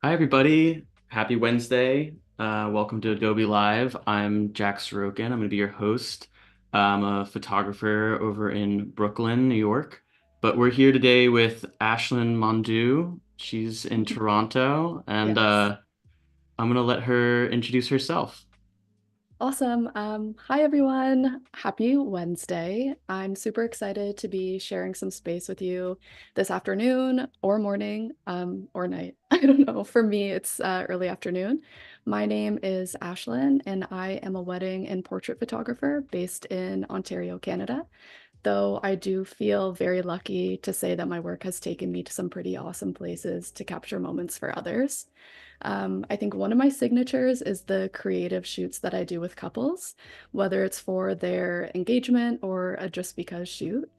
Hi, everybody. Happy Wednesday. Welcome to Adobe Live. I'm Jack Sorokin. I'm going to be your host. I'm a photographer over in Brooklyn, New York. But we're here today with Ashlyn Mondoux. She's in Toronto, and Yes. I'm going to let her introduce herself. Awesome. Hi everyone. Happy Wednesday. I'm super excited to be sharing some space with you this afternoon or morning, or night. I don't know. For me, it's early afternoon. My name is Ashlyn, and I am a wedding and portrait photographer based in Ontario, Canada. Though I do feel very lucky to say that my work has taken me to some pretty awesome places to capture moments for others. I think one of my signatures is the creative shoots that I do with couples, whether it's for their engagement or a just because shoot.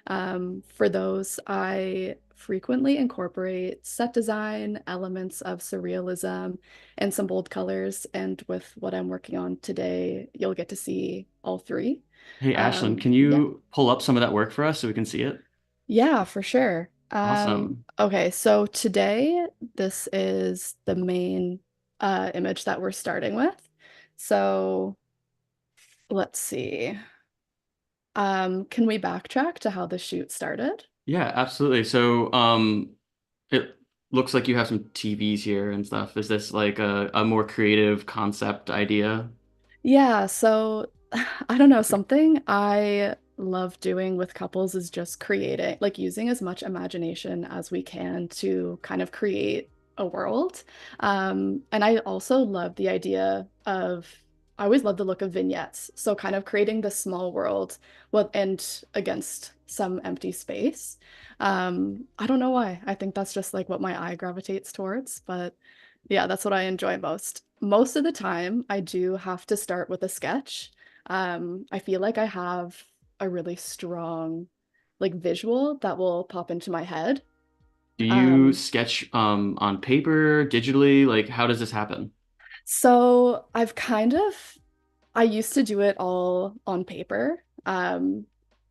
For those, I frequently incorporate set design, elements of surrealism, and some bold colors. And with what I'm working on today, you'll get to see all three. Hey, Ashlyn, can Yeah. you pull up some of that work for us so we can see it? Yeah, for sure. Awesome. Okay, so today this is the main image that we're starting with. So let's see. Can we backtrack to how the shoot started? Yeah, absolutely. So, it looks like you have some TVs here and stuff. Is this like a more creative concept idea? Yeah, so I don't know, something I love doing with couples is just creating, like using as much imagination as we can to kind of create a world. And I also love the idea of, I always love the look of vignettes. So kind of creating this small world with, and against some empty space. I don't know why. I think that's just like what my eye gravitates towards, but yeah, that's what I enjoy most. Most of the time, I do have to start with a sketch. I feel like I have a really strong like visual that will pop into my head. Do you Um, sketch on paper, digitally? Like, how does this happen? so I've kind of I used to do it all on paper.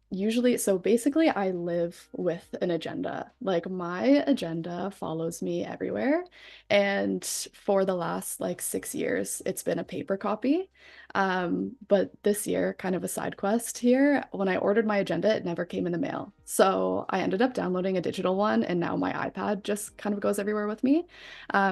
Usually, so basically, I live with an agenda. Like, my agenda follows me everywhere. And for the last like 6 years, it's been a paper copy. But this year, kind of a side quest here, when I ordered my agenda, it never came in the mail. So I ended up downloading a digital one, and now my iPad just kind of goes everywhere with me.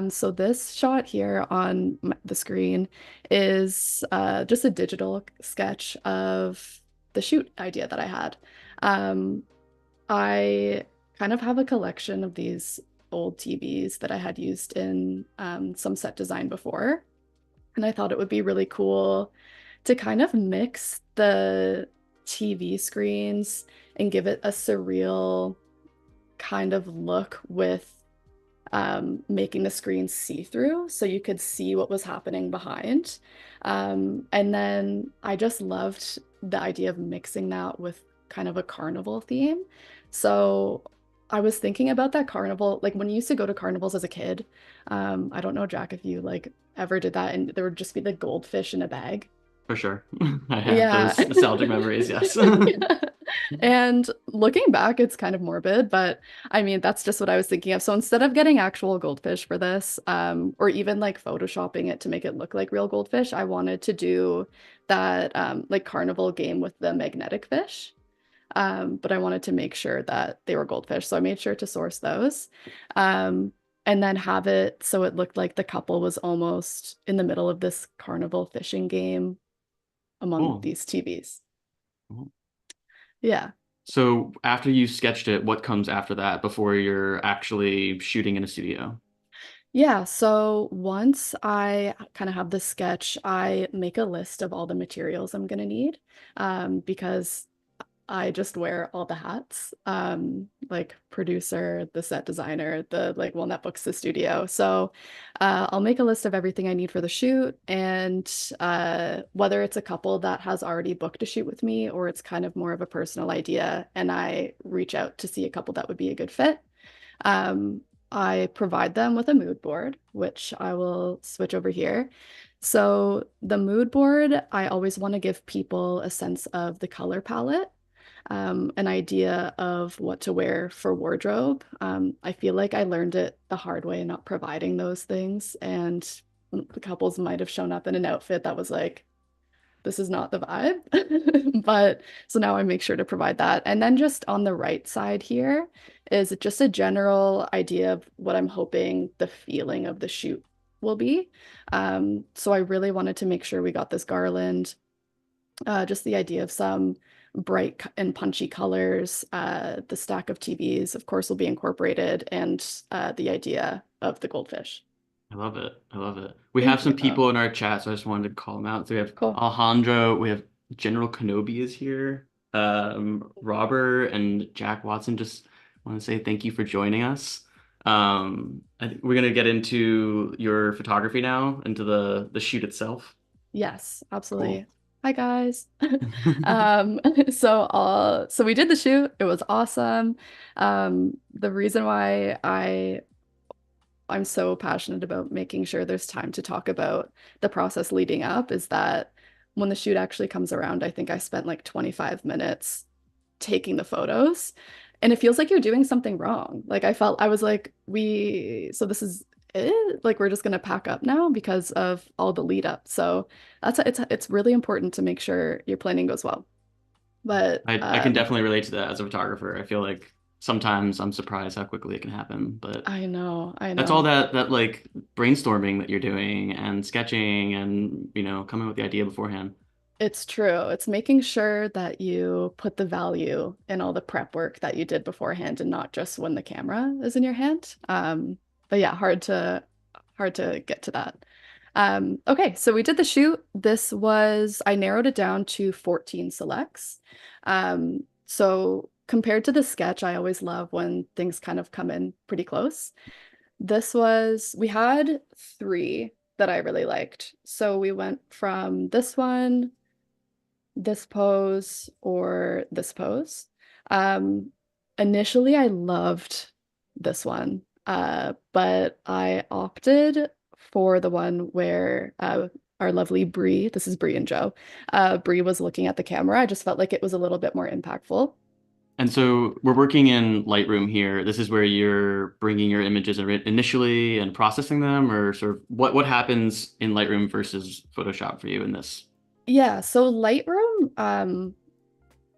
So this shot here on the screen is just a digital sketch of the shoot idea that I had. Um, I kind of have a collection of these old TVs that I had used in some set design before. And I thought it would be really cool to kind of mix the TV screens and give it a surreal kind of look with making the screen see-through so you could see what was happening behind. And then I just loved the idea of mixing that with kind of a carnival theme. So I was thinking about that carnival, like when you used to go to carnivals as a kid. I don't know, Jack, if you like ever did that, and there would just be the goldfish in a bag. For sure. I have Yeah. those nostalgic memories, yes. Yeah. And looking back, it's kind of morbid, but I mean, that's just what I was thinking of. So instead of getting actual goldfish for this, or even like photoshopping it to make it look like real goldfish, I wanted to do that like carnival game with the magnetic fish. But I wanted to make sure that they were goldfish. So I made sure to source those. Um, and then have it so it looked like the couple was almost in the middle of this carnival fishing game among Cool. these TVs. Cool. Yeah. So after you sketched it, what comes after that before you're actually shooting in a studio? Yeah, so once I kind of have the sketch, I make a list of all the materials I'm going to need because I just wear all the hats, like producer, the set designer, the like one that books the studio. So I'll make a list of everything I need for the shoot, and whether it's a couple that has already booked a shoot with me or it's kind of more of a personal idea, and I reach out to see a couple that would be a good fit. Um, I provide them with a mood board, which I will switch over here. So the mood board, I always want to give people a sense of the color palette. an idea of what to wear for wardrobe. I feel like I learned it the hard way, not providing those things. And the couples might have shown up in an outfit that was like, this is not the vibe. But so now I make sure to provide that. And then just on the right side here is just a general idea of what I'm hoping the feeling of the shoot will be. So I really wanted to make sure we got this garland, just the idea of some bright and punchy colors. The stack of TVs, of course, will be incorporated, and the idea of the goldfish. I love it. I love it. We have Thank some you. people in our chat, so I just wanted to call them out. So we have Cool. Alejandro, we have General Kenobi is here. Robert and Jack Watson just want to say thank you for joining us. I think we're gonna get into your photography now, into the shoot itself. Yes, absolutely. Cool. Hi guys. Um, so we did the shoot. It was awesome. The reason why I'm so passionate about making sure there's time to talk about the process leading up is that when the shoot actually comes around, I think I spent like 25 minutes taking the photos, and it feels like you're doing something wrong. Like I felt I was like, so this is it? Like we're just gonna pack up now because of all the lead up. So it's really important to make sure your planning goes well. But I can definitely relate to that as a photographer. I feel like sometimes I'm surprised how quickly it can happen, but I that's all know. that like brainstorming that you're doing and sketching and coming with the idea beforehand. It's true. It's making sure that you put the value in all the prep work that you did beforehand and not just when the camera is in your hand. But yeah, hard to get to that. Okay, so we did the shoot. I narrowed it down to 14 selects. So compared to the sketch, I always love when things kind of come in pretty close. We had three that I really liked. So we went from this one, this pose, or this pose. Um, Initially, I loved this one, but I opted for the one where our lovely Bree, this is Bree and Joe, Bree was looking at the camera. I just felt like it was a little bit more impactful. And so we're working in Lightroom here. This is where you're bringing your images initially and processing them, or sort of what happens in Lightroom versus Photoshop for you in this? Yeah, so Lightroom,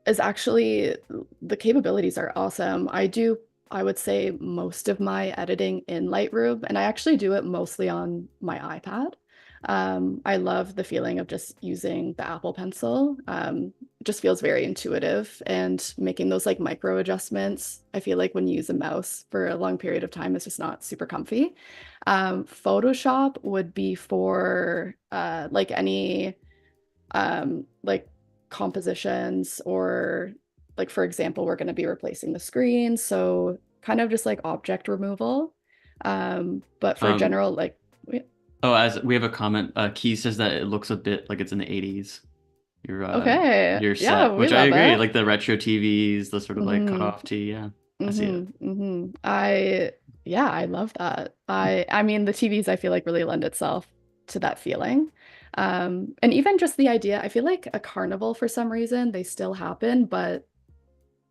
is actually the capabilities are awesome. I would say most of my editing in Lightroom, and I actually do it mostly on my iPad. I love the feeling of just using the Apple Pencil. It just feels very intuitive and making those like micro adjustments. I feel like when you use a mouse for a long period of time, it's just not super comfy. Photoshop would be for like any like compositions or like for example, we're going to be replacing the screen, so kind of just like object removal. But for Um, general like oh, as we have a comment, Key says that it looks a bit like it's in the 80s. okay, Your yeah, set, we which I love agree, it. like the retro TVs, the sort of like cut Hmm. off T. Yeah, I see it. I Yeah, I love that. I mean the TVs I feel like really lend itself to that feeling. And even just the idea, I feel like a carnival for some reason, they still happen, but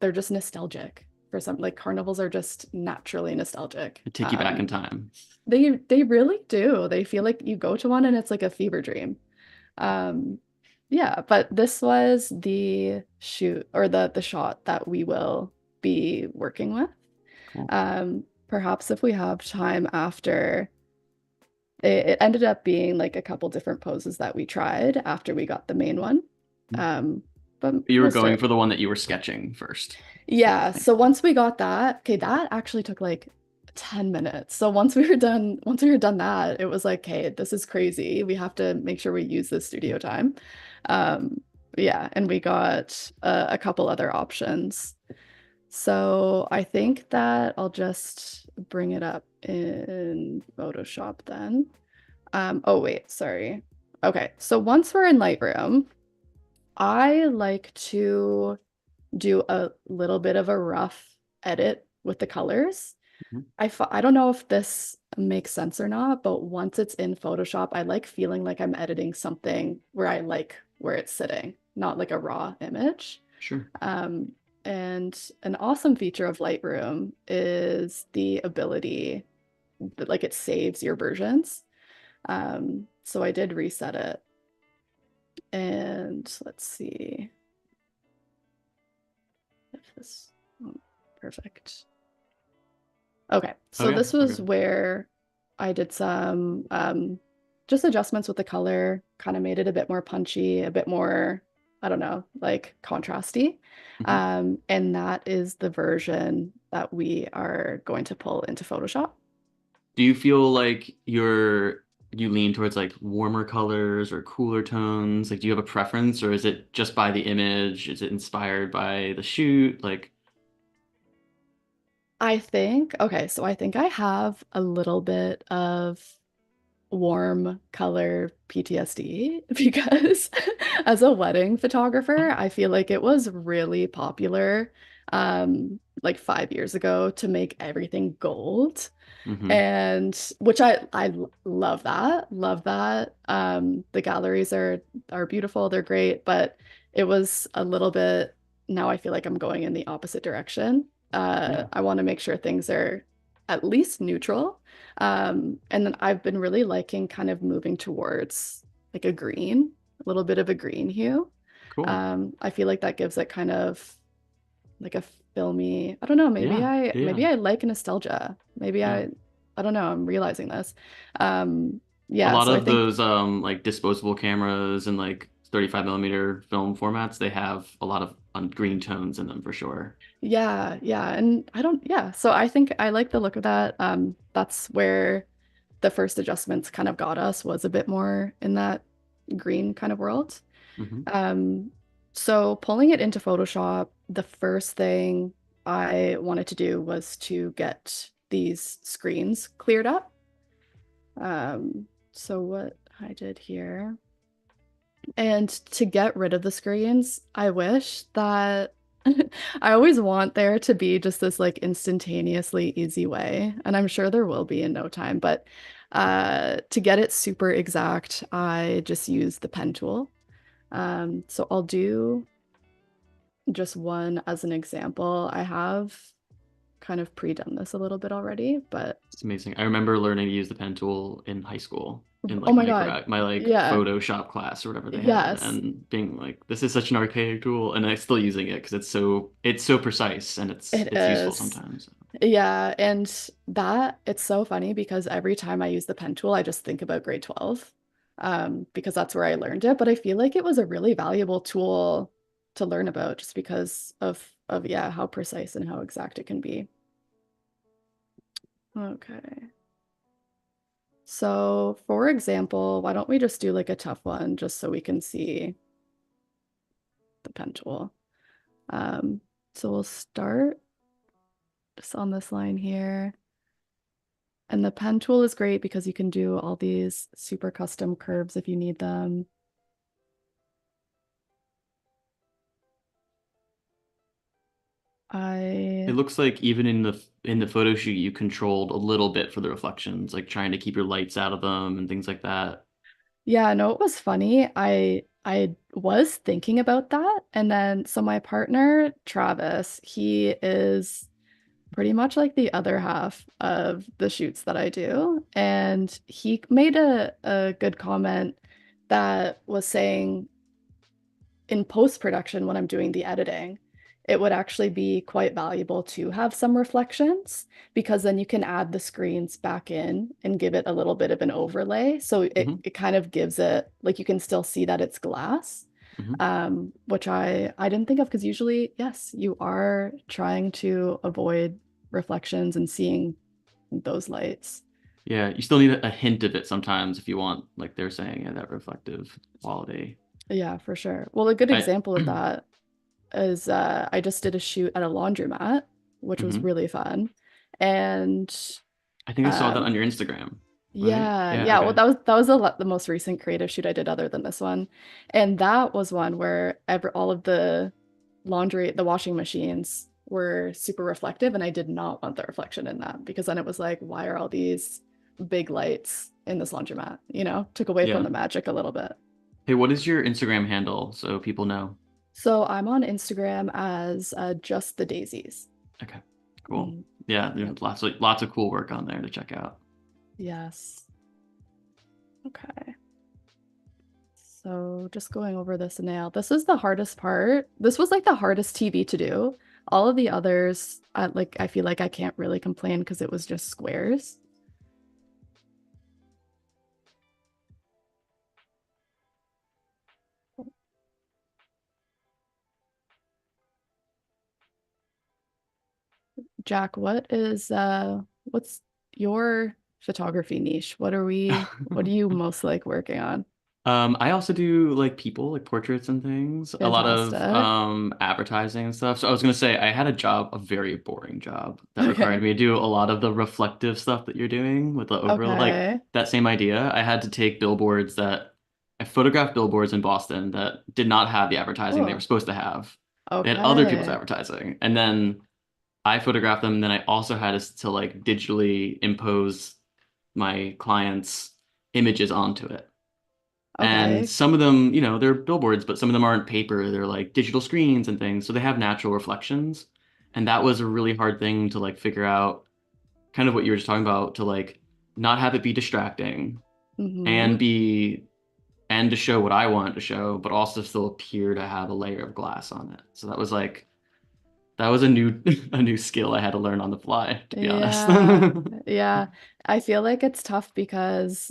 they're just nostalgic for some, like carnivals are just naturally nostalgic. It take you back in time. They really do. They feel like you go to one and it's like a fever dream. Um, yeah, but this was the shoot or the shot that we will be working with. Cool. Perhaps if we have time after, it ended up being like a couple different poses that we tried after we got the main one. Um, but You were we'll going start. for the one that you were sketching first. Yeah, Thing. so once we got that, okay, that actually took like 10 minutes. So once we were done that, it was like, hey, this is crazy. We have to make sure we use this studio time. Um, yeah, and we got a couple other options. So I think that I'll just bring it up in Photoshop then. Oh wait, sorry. Okay, so once we're in Lightroom, I like to do a little bit of a rough edit with the colors. Mhm. I don't know if this makes sense or not, but once it's in Photoshop, I like feeling like I'm editing something where I like where it's sitting, not like a raw image. Sure. Um, And an awesome feature of Lightroom is the ability that like it saves your versions. So I did reset it. And let's see if this, oh, perfect. Okay, Oh so yeah. this was Okay. where I did some just adjustments with the color, kind of made it a bit more punchy, a bit more, I don't know, like contrasty. Hmm. And that is the version that we are going to pull into Photoshop. Do you feel like you lean towards like warmer colors or cooler tones? Like, do you have a preference, or is it just by the image? Is it inspired by the shoot? Like, I think, okay, so I think I have a little bit of warm color PTSD because as a wedding photographer, I feel like it was really popular like 5 years ago to make everything gold. hmm. And which I love that. The galleries are beautiful, they're great, but it was a little bit, now I feel like I'm going in the opposite direction. Yeah, I want to make sure things are at least neutral. And then I've been really liking kind of moving towards like a green, a little bit of a green hue. cool. I feel like that gives it kind of like a filmy, I don't know, Yeah, maybe yeah, I like nostalgia. Maybe yeah. I don't know, I'm realizing this. A Yeah, lot so I of think those like disposable cameras and like 35 millimeter film formats, they have a lot of green tones in them for sure. yeah, yeah, and I don't yeah, so I think I like the look of that. That's where the first adjustments kind of got us was a bit more in that green kind of world. Hmm. Um, so pulling it into Photoshop, the first thing I wanted to do was to get these screens cleared up. So what I did here, and to get rid of the screens, I wish that I always want there to be just this like instantaneously easy way, and I'm sure there will be in no time, but to get it super exact, I just use the pen tool. So I'll do just one as an example. I have kind of pre-done this a little bit already, but It's amazing. I remember learning to use the pen tool in high school in oh like my God. my like Yeah. Photoshop class or whatever they had, Yes, and being like, this is such an archaic tool, and I'm still using it because it's so precise and it it's useful is. sometimes. Yeah, and that it's so funny because every time I use the pen tool, I just think about grade 12, because that's where I learned it. But I feel like it was a really valuable tool to learn about just because of yeah, how precise and how exact it can be. Okay. So for example, why don't we just do like a tough one just so we can see the pen tool. Um, so we'll start just on this line here. And the pen tool is great because you can do all these super custom curves if you need them. It I, looks like even in the photo shoot, you controlled a little bit for the reflections, like trying to keep your lights out of them and things like that. yeah, no, it was funny. I was thinking about that. And then, so my partner, Travis, he is pretty much like the other half of the shoots that I do. And he made a good comment that was saying in post-production when I'm doing the editing, it would actually be quite valuable to have some reflections because then you can add the screens back in and give it a little bit of an overlay. So Hmm. it kind of gives it like you can still see that it's glass, Hmm. which I didn't think of because usually, yes, you are trying to avoid reflections and seeing those lights. Yeah, you still need a hint of it sometimes if you want, like they're saying, yeah, that reflective quality. Yeah, for sure. Well, a good I example of that is I just did a shoot at a laundromat, which was hmm. really fun. And I think I saw that um, on your Instagram, right? yeah, Yeah, yeah. Well, okay. that was the most recent creative shoot I did other than this one, and that was one where all of the laundry, the washing machines were super reflective, and I did not want the reflection in that because then it was like, why are all these big lights in this laundromat? You know, took away from Yeah. the magic a little bit. Hey, what is your Instagram handle so people know? So I'm on Instagram as just the daisies. Okay, cool. Mhm. Yeah, Yep. there's lots of cool work on there to check out. Yes. Okay. So just going over this now. This is the hardest part. This was like the hardest TV to do. All of the others, I feel like I can't really complain because it was just squares. Jack, what's your photography niche? What do you most like working on? I also do like people, like portraits and things, a lot of Fantastic. advertising and stuff. So I was gonna say I had a job, a very boring job that required Okay. me to do a lot of the reflective stuff that you're doing with the overlay. Like Okay. that same idea, I had to take billboards that I photographed billboards in Boston that did not have the advertising they were Oh, supposed to have. They had other people's okay. advertising, and then I photographed them. Then I also had to like digitally impose my clients' images onto it. And Okay. some of them, they're billboards, but some of them aren't paper. They're like digital screens and things. So they have natural reflections. And that was a really hard thing to like figure out, kind of what you were just talking about, to like not have it be distracting Mm-hmm. and be and to show what I wanted to show, but also still appear to have a layer of glass on it. So that was a new a new skill I had to learn on the fly, to be honest. Yeah. Yeah. I feel like it's tough because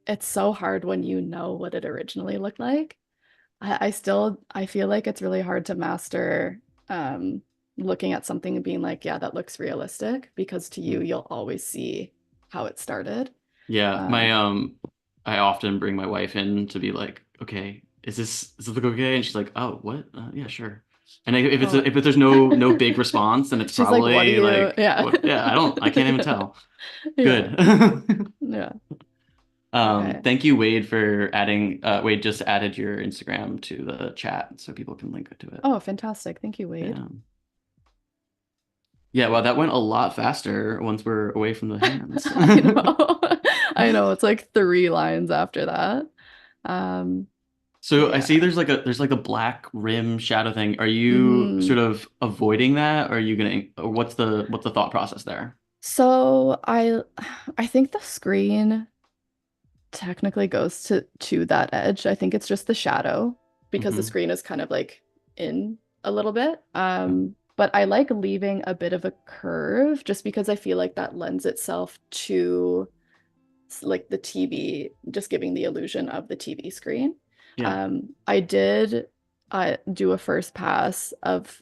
it's so hard when you know what it originally looked like. I feel like it's really hard to master um looking at something and being like, yeah, that looks realistic because to you, you'll always see how it started. Yeah, my Um, I often bring my wife in to be like, okay, does this look okay? And she's like, oh, what? Yeah, sure. And oh, if there's no big response, then it's she's like, what do probably you? like, Yeah. what? Yeah, I can't even tell. Yeah. Good. Yeah. Okay. Thank you, Wade, for adding. Wade just added your Instagram to the chat so people can link to it. Oh, fantastic. Thank you, Wade. Yeah. Yeah, well, that went a lot faster once we're away from the hands. I know. I know. It's like three lines after that. Um, So I see yeah. there's like a black rim shadow thing. Are you hmm sort of avoiding that? Or are you gonna, or what's the thought process there? So I think the screen technically goes to that edge. I think it's just the shadow because the Hmm. screen is kind of like in a little bit. Yeah, But I like leaving a bit of a curve just because I feel like that lends itself to like the TV, just giving the illusion of the TV screen. yeah, I did do a first pass of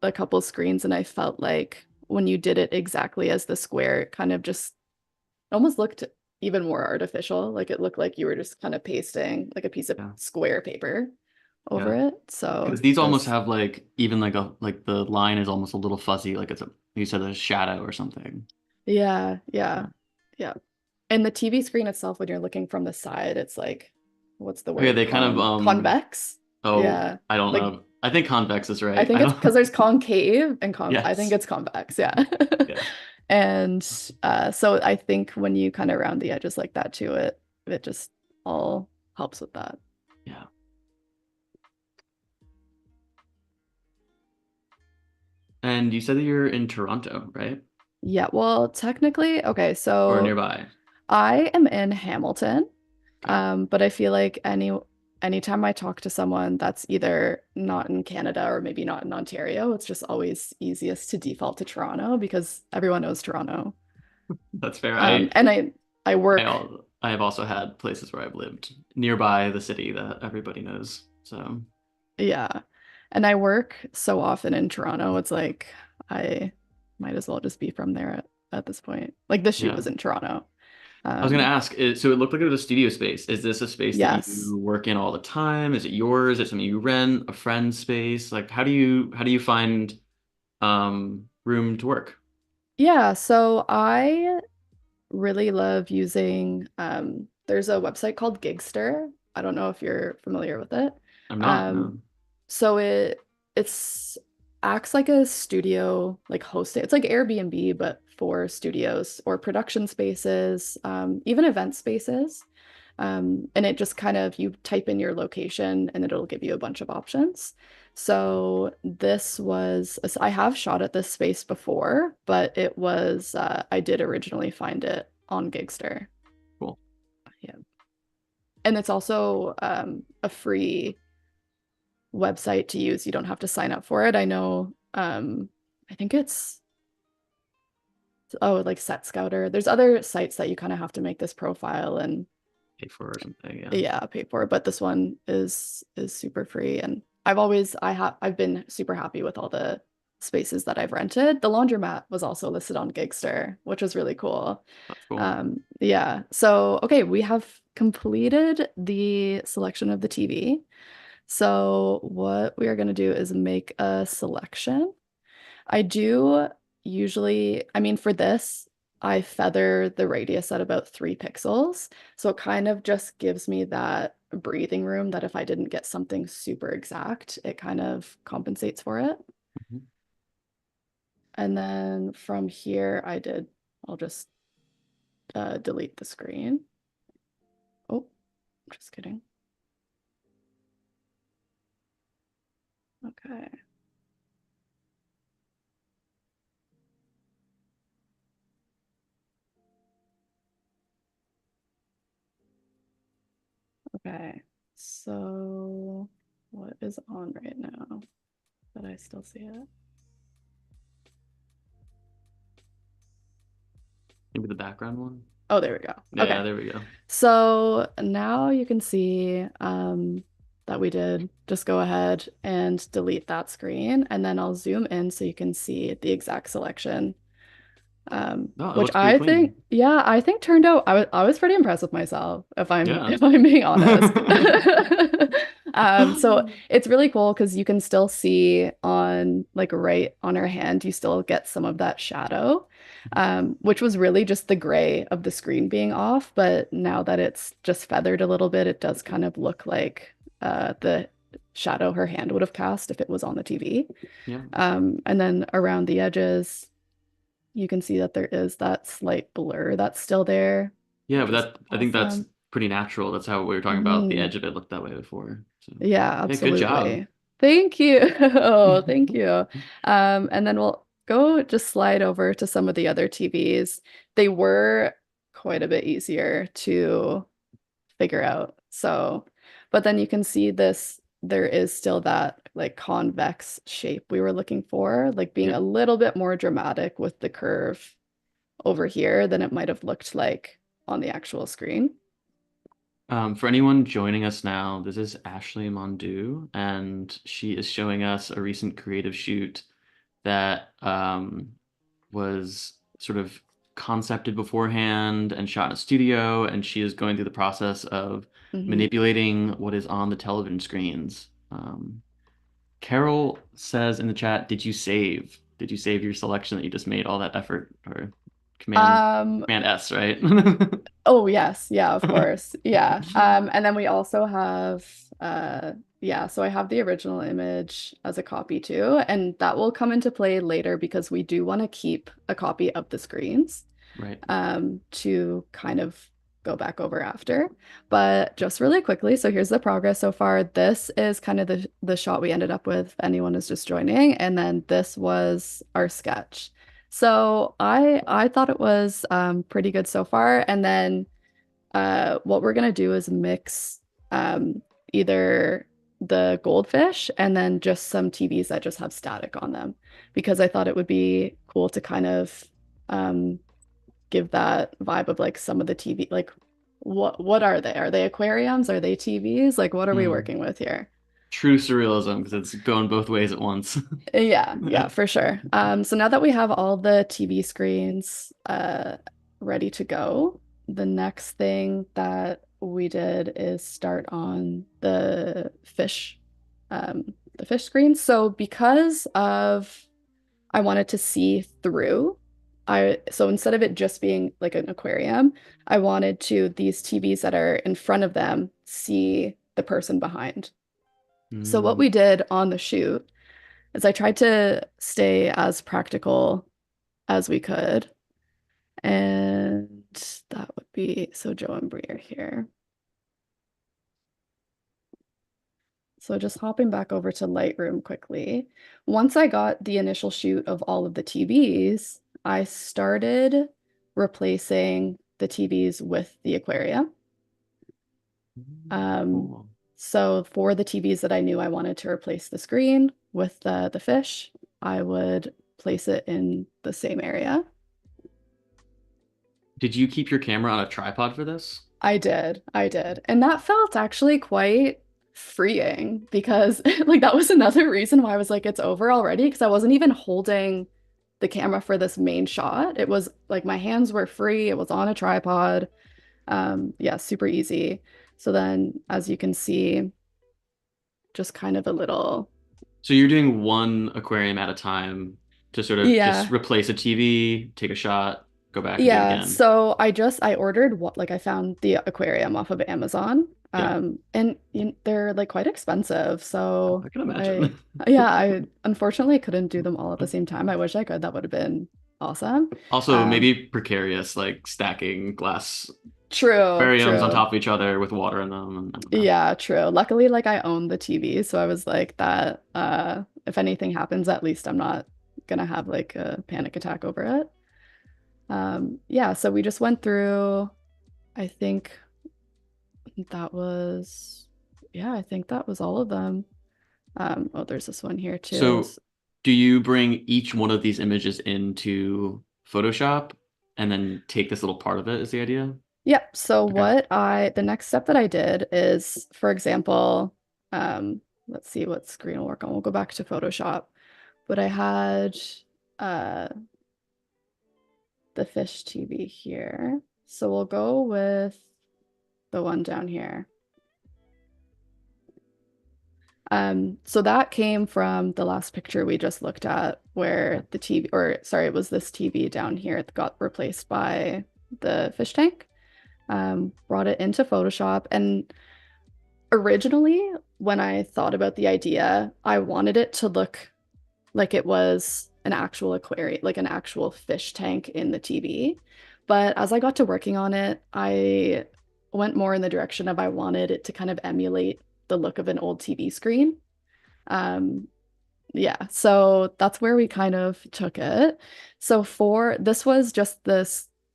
a couple screens, and I felt like when you did it exactly as the square, it kind of just almost looked even more artificial. Like it looked like you were just kind of pasting like a piece of yeah, square paper over yeah. it. Because So these almost this, have like even like the line is almost a little fuzzy, like it's a you said a shadow or something. yeah, Yeah. yeah, yeah. And the TV screen itself, when you're looking from the side, it's like, what's the Okay, word? they kind of Convex? oh, Yeah. I don't Like know. I think convex is I right. I think it's because don't. there's concave and I think Yes. it's convex, yeah. Yeah. And so I think when you kind of round the edges like that too, it just all helps with that. Yeah. And you said that you're in Toronto, right? Yeah, well, technically, okay, Or so nearby. I am in Hamilton, Okay. but I feel like anytime I talk to someone that's either not in Canada or maybe not in Ontario, it's just always easiest to default to Toronto because everyone knows Toronto. That's fair. And I work, I have also had places where I've lived nearby the city that everybody knows. So yeah, and I work so often in Toronto, it's like I might as well just be from there at this point. Like the shoot yeah. was in Toronto. I was gonna Um, ask, so it looked like it was a studio space. Is this a space that yes. you work in all the time? Is it yours? Is it something you rent? A friend's space? Like how do you find room to work? Yeah, so I really love using there's a website called Gigster. I don't know if you're familiar with it. I'm not, Um no. so it's acts like a studio like hosting. It's like Airbnb but for studios or production spaces, even event spaces. And it just kind of, you type in your location and it'll give you a bunch of options. So this was, so I have shot at this space before, but it was, I did originally find it on Gigster. Cool. Yeah. And it's also a free website to use. You don't have to sign up for it. I know, I think it's, oh, like Set Scouter. There's other sites that you kind of have to make this profile and Pay for or something. Yeah. yeah, pay for it. But this one is super free. And I've been super happy with all the spaces that I've rented. The laundromat was also listed on Gigster, which was really cool. That's cool. Yeah. So, okay, we have completed the selection of the TV. So what we are going to do is make a selection. I do usually, I mean, for this, I feather the radius at about 3 pixels. So it kind of just gives me that breathing room that if I didn't get something super exact, it kind of compensates for it. Mhm. And then from here, I'll just delete the screen. Oh, just kidding. Okay. Okay. So what is on right now? But I still see it. Maybe the background one. Oh, there we go. Yeah, Okay. there we go. So now you can see that we did just go ahead and delete that screen, and then I'll zoom in so you can see the exact selection. No, it Which looks pretty I think, clean. yeah, I think turned out, I was pretty impressed with myself, if I'm Yeah. if I'm being honest. So it's really cool because you can still see on like right on her hand, you still get some of that shadow, which was really just the gray of the screen being off. But now that it's just feathered a little bit, it does kind of look like the shadow her hand would have cast if it was on the TV. Yeah. And then around the edges you can see that there is that slight blur that's still there, Yeah, which but is I think that's awesome. pretty natural. That's how we were talking about. The Hmm. edge of it looked that way before. So Yeah, yeah, good job. absolutely. Thank you. Oh, thank you. And then we'll go just slide over to some of the other TVs. They were quite a bit easier to figure out. So, but then you can see this, there is still that like convex shape we were looking for, like being a Yep. little bit more dramatic with the curve over here than it might have looked like on the actual screen. For anyone joining us now, this is Ashley Mondoux, and she is showing us a recent creative shoot that was sort of concepted beforehand and shot in a studio, and she is going through the process of Hmm. manipulating what is on the television screens. Carol says in the chat, "Did you save? Did you save your selection that you just made all that effort?" Or Um, Command S, right? oh yes, yeah, of course. Yeah. And then we also have yeah, so I have the original image as a copy too, and that will come into play later because we do want to keep a copy of the screens. Right. To kind of go back over after. But just really quickly, so here's the progress so far. This is kind of the shot we ended up with, if anyone is just joining, and then this was our sketch. So I thought it was pretty good so far. And then what we're gonna do is mix either the goldfish and then just some TVs that just have static on them because I thought it would be cool to kind of um, give that vibe of like some of the TV, like what are they? Are they aquariums? Are they TVs? Like what are we Hmm. working with here? True surrealism because it's going both ways at once. Yeah, yeah, for sure. So now that we have all the TV screens ready to go, the next thing that we did is start on the fish screens. So because of I wanted to see through. So instead of it just being like an aquarium, I wanted to these TVs that are in front of them see the person behind. So what Mm. we did on the shoot is I tried to stay as practical as we could. And that would be so Joe and Brie are here. So just hopping back over to Lightroom quickly. Once I got the initial shoot of all of the TVs, I started replacing the TVs with the aquarium. Um, Cool. so for the TVs that I knew I wanted to replace the screen with the fish, I would place it in the same area. Did you keep your camera on a tripod for this? I did. And that felt actually quite freeing because like that was another reason why I was like, it's over already because I wasn't even holding the camera for this main shot. It was like my hands were free. It was on a tripod. Yeah, super easy. So then as you can see, just kind of a little, So you're doing one aquarium at a time to sort of just yeah, replace a TV, take a shot, go back and do it yeah, again. so I ordered what like I found the aquarium off of Amazon. Yeah, And they're like quite expensive. So I can I imagine. yeah, I unfortunately couldn't do them all at the same time. I wish I could. That would have been awesome. Also, Um maybe precarious, like stacking glass true, aquariums on true. top of each other with water in them. And I don't know. Yeah, true. Luckily like I own the TV, so I was like that if anything happens, at least I'm not gonna have like a panic attack over it. Yeah, so we just went through, I think that was, yeah, I think that was all of them. Oh, there's this one here too. So, do you bring each one of these images into Photoshop and then take this little part of it, is the idea? Yep. So Okay. the next step that I did is, for example, let's see what screen will work on. We'll go back to Photoshop. But I had uh, the fish TV here. So we'll go with the one down here. So that came from the last picture we just looked at where the TV, or sorry, it was this TV down here that got replaced by the fish tank. Brought it into Photoshop. And originally, when I thought about the idea, I wanted it to look like it was an actual aquarium, like an actual fish tank in the TV. But as I got to working on it, I went more in the direction of I wanted it to kind of emulate the look of an old TV screen. Um, yeah, so that's where we kind of took it. So for this was just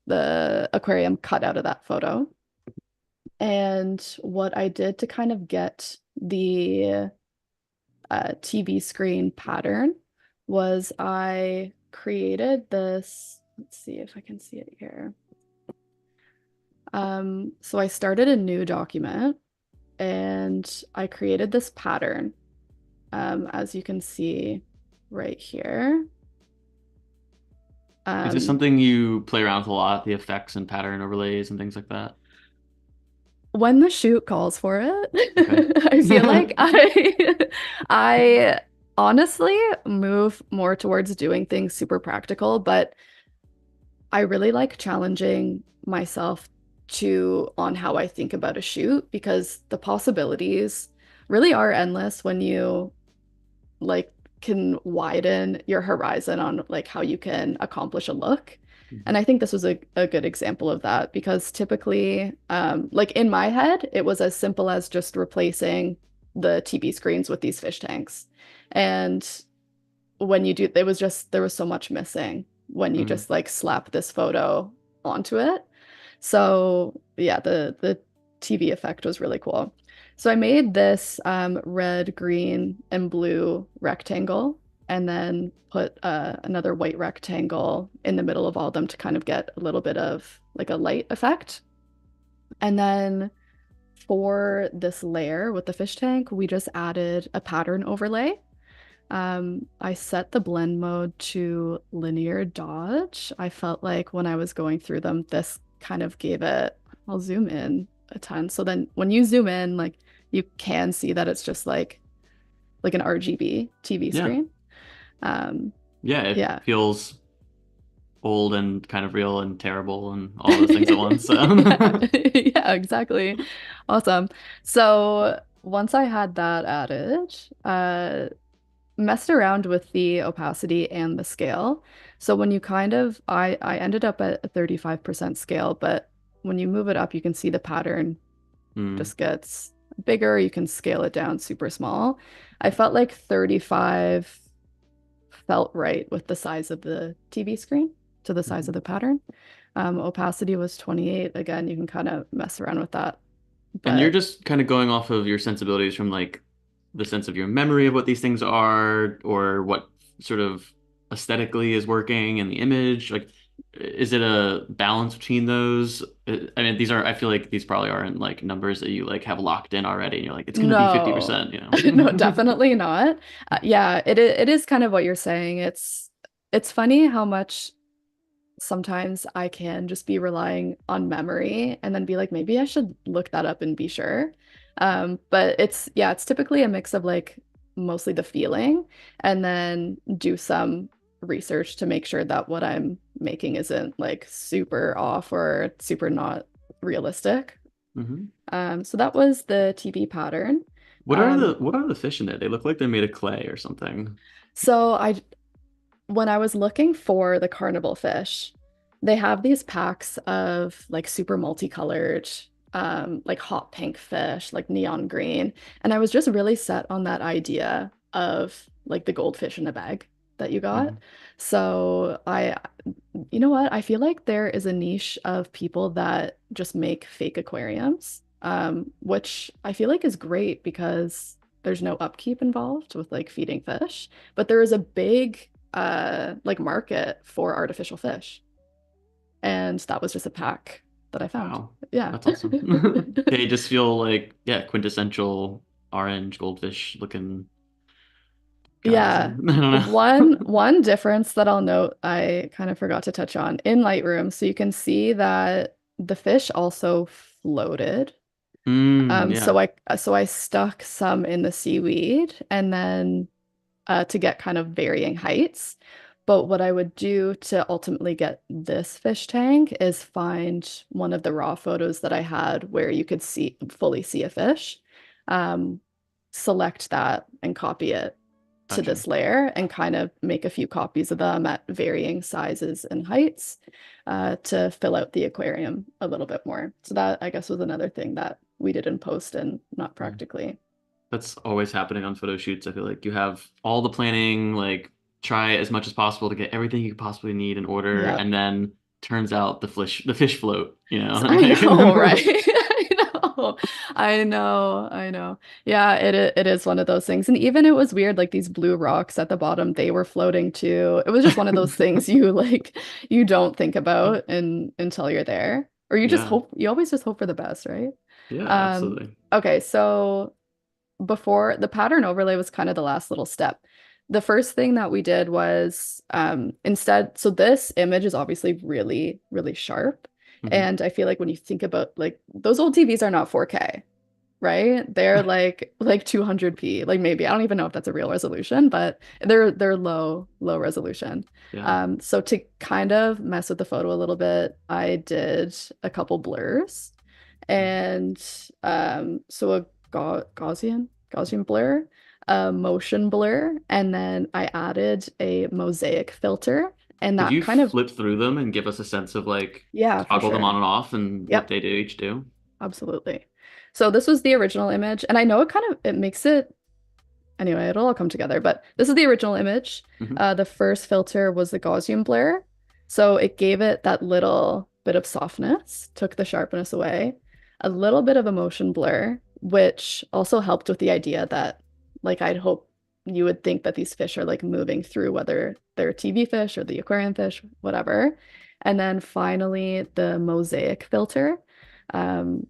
the aquarium cut out of that photo. And what I did to kind of get the TV screen pattern was I created this. Let's see if I can see it here. So I started a new document and I created this pattern, as you can see right here. Is this Um, something you play around with a lot, the effects and pattern overlays and things like that? when the shoot calls for Okay. it, I feel like I honestly move more towards doing things super practical, but I really like challenging myself to on how I think about a shoot because the possibilities really are endless when you like can widen your horizon on like how you can accomplish a look. And I think this was a good example of that because typically, like in my head, it was as simple as just replacing the TV screens with these fish tanks. And when you do, it was just, there was so much missing when you Mhm. just like slap this photo onto it. So yeah, the TV effect was really cool. So I made this red, green, and blue rectangle, and then put another white rectangle in the middle of all of them to kind of get a little bit of like a light effect. And then for this layer with the fish tank, we just added a pattern overlay. I set the blend mode to linear dodge. I felt like when I was going through them, this kind of gave it, I'll zoom in a ton. So then when you zoom in, like you can see that it's just like an RGB TV Yeah. screen. Um, Yeah, it yeah. feels old and kind of real and terrible and all those things at once. So. Yeah, yeah, exactly. Awesome. So once I had that added, messed around with the opacity and the scale. So when you kind of, I ended up at a 35% scale, but when you move it up, you can see the pattern Hmm. just gets bigger, you can scale it down super small. I felt like 35 felt right with the size of the TV screen to the size of Mhm. the pattern. Opacity was 28. Again, you can kind of mess around with that. And you're But just kind of going off of your sensibilities from like the sense of your memory of what these things are, or what sort of aesthetically is working in the image. Like, is it a balance between those? I mean, these are, I feel like these probably aren't like numbers that you like have locked in already, and you're like, it's going to be no, 50%, you no, know? definitely not. Yeah, it is kind of what you're saying. It's funny how much sometimes I can just be relying on memory and then be like, maybe I should look that up and be sure. But yeah, it's typically a mix of like mostly the feeling and then do some research to make sure that what I'm making isn't like super off or super not realistic. Hmm. So that was the TV pattern. Um, What are the fish in there? They look like they're made of clay or something. so I when I was looking for the carnival fish, they have these packs of like super multicolored, like hot pink fish, like neon green. And I was just really set on that idea of like the goldfish in a bag that you got. Hmm. So you know what? I feel like there is a niche of people that just make fake aquariums, which I feel like is great because there's no upkeep involved with like feeding fish, but there is a big like market for artificial fish. And that was just a pack that I found. Wow, Yeah. that's awesome. They just feel like, yeah, quintessential orange goldfish looking guys. I Yeah. don't know. One difference that I'll note I kind of forgot to touch on in Lightroom. So you can see that the fish also floated. Mm, yeah. So I stuck some in the seaweed and then to get kind of varying heights. But what I would do to ultimately get this fish tank is find one of the raw photos that I had where you could see fully see a fish, um, select that and copy it to Gotcha. this layer and kind of make a few copies of them at varying sizes and heights to fill out the aquarium a little bit more. So that I guess was another thing that we did in post and not Yeah. practically. That's always happening on photo shoots. I feel like you have all the planning, like try as much as possible to get everything you could possibly need in order, Yep. and then turns out the fish float, you know? I know, right? Like, I know. Yeah, it is one of those things. And even it was weird, like these blue rocks at the bottom, they were floating too. It was just one of those things you like you don't think about until you're there. Or you just yeah. hope you always just hope for the best, right? Yeah, Um, absolutely. okay, so before the pattern overlay was kind of the last little step. The first thing that we did was instead, so this image is obviously really, really sharp. Hmm. And I feel like when you think about like those old TVs are not 4K, right? They're like 200p, like maybe I don't even know if that's a real resolution, but they're low resolution. Yeah. So to kind of mess with the photo a little bit, I did a couple blurs and so a Gaussian blur, a motion blur, and then I added a mosaic filter, and Could that you kind of flip through them and give us a sense of like yeah, for toggle them on sure. and off and what Yep, they do each do? absolutely. So this was the original image, and I know it makes it anyway, it'll all come together, but this is the original image. Hmm. The first filter was the Gaussian blur. So it gave it that little bit of softness, took the sharpness away, a little bit of a motion blur, which also helped with the idea that, like, I'd hope you would think that these fish are like moving through, whether they're TV fish or the aquarium fish, whatever. And then finally, the mosaic filter,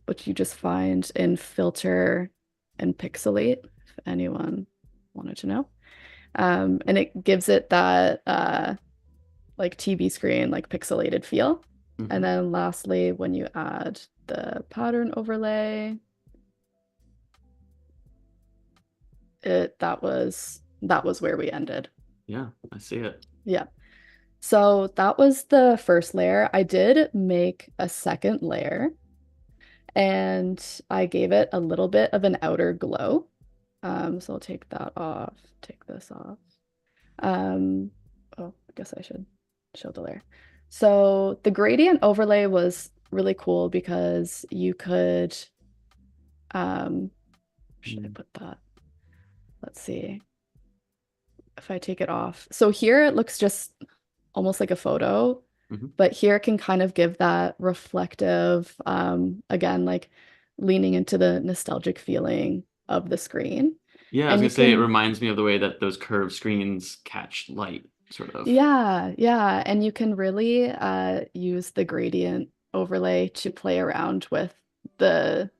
which you just find in filter and pixelate, if anyone wanted to know. And it gives it that like TV screen, like pixelated feel. And Hmm. then lastly, when you add the pattern overlay, that was where we ended. Yeah, I see it. Yeah. So that was the first layer. I did make a second layer and I gave it a little bit of an outer glow. So I'll take that off, take this off. Um, oh, I guess I should show the layer. So the gradient overlay was really cool because you could should I Mm. put that? Let's see if I take it off. So here it looks just almost like a photo, Hmm. but here it can kind of give that reflective, again, like leaning into the nostalgic feeling of the screen. Yeah, I was And gonna you say it can, reminds me of the way that those curved screens catch light, sort of. yeah, and you can really use the gradient overlay to play around with the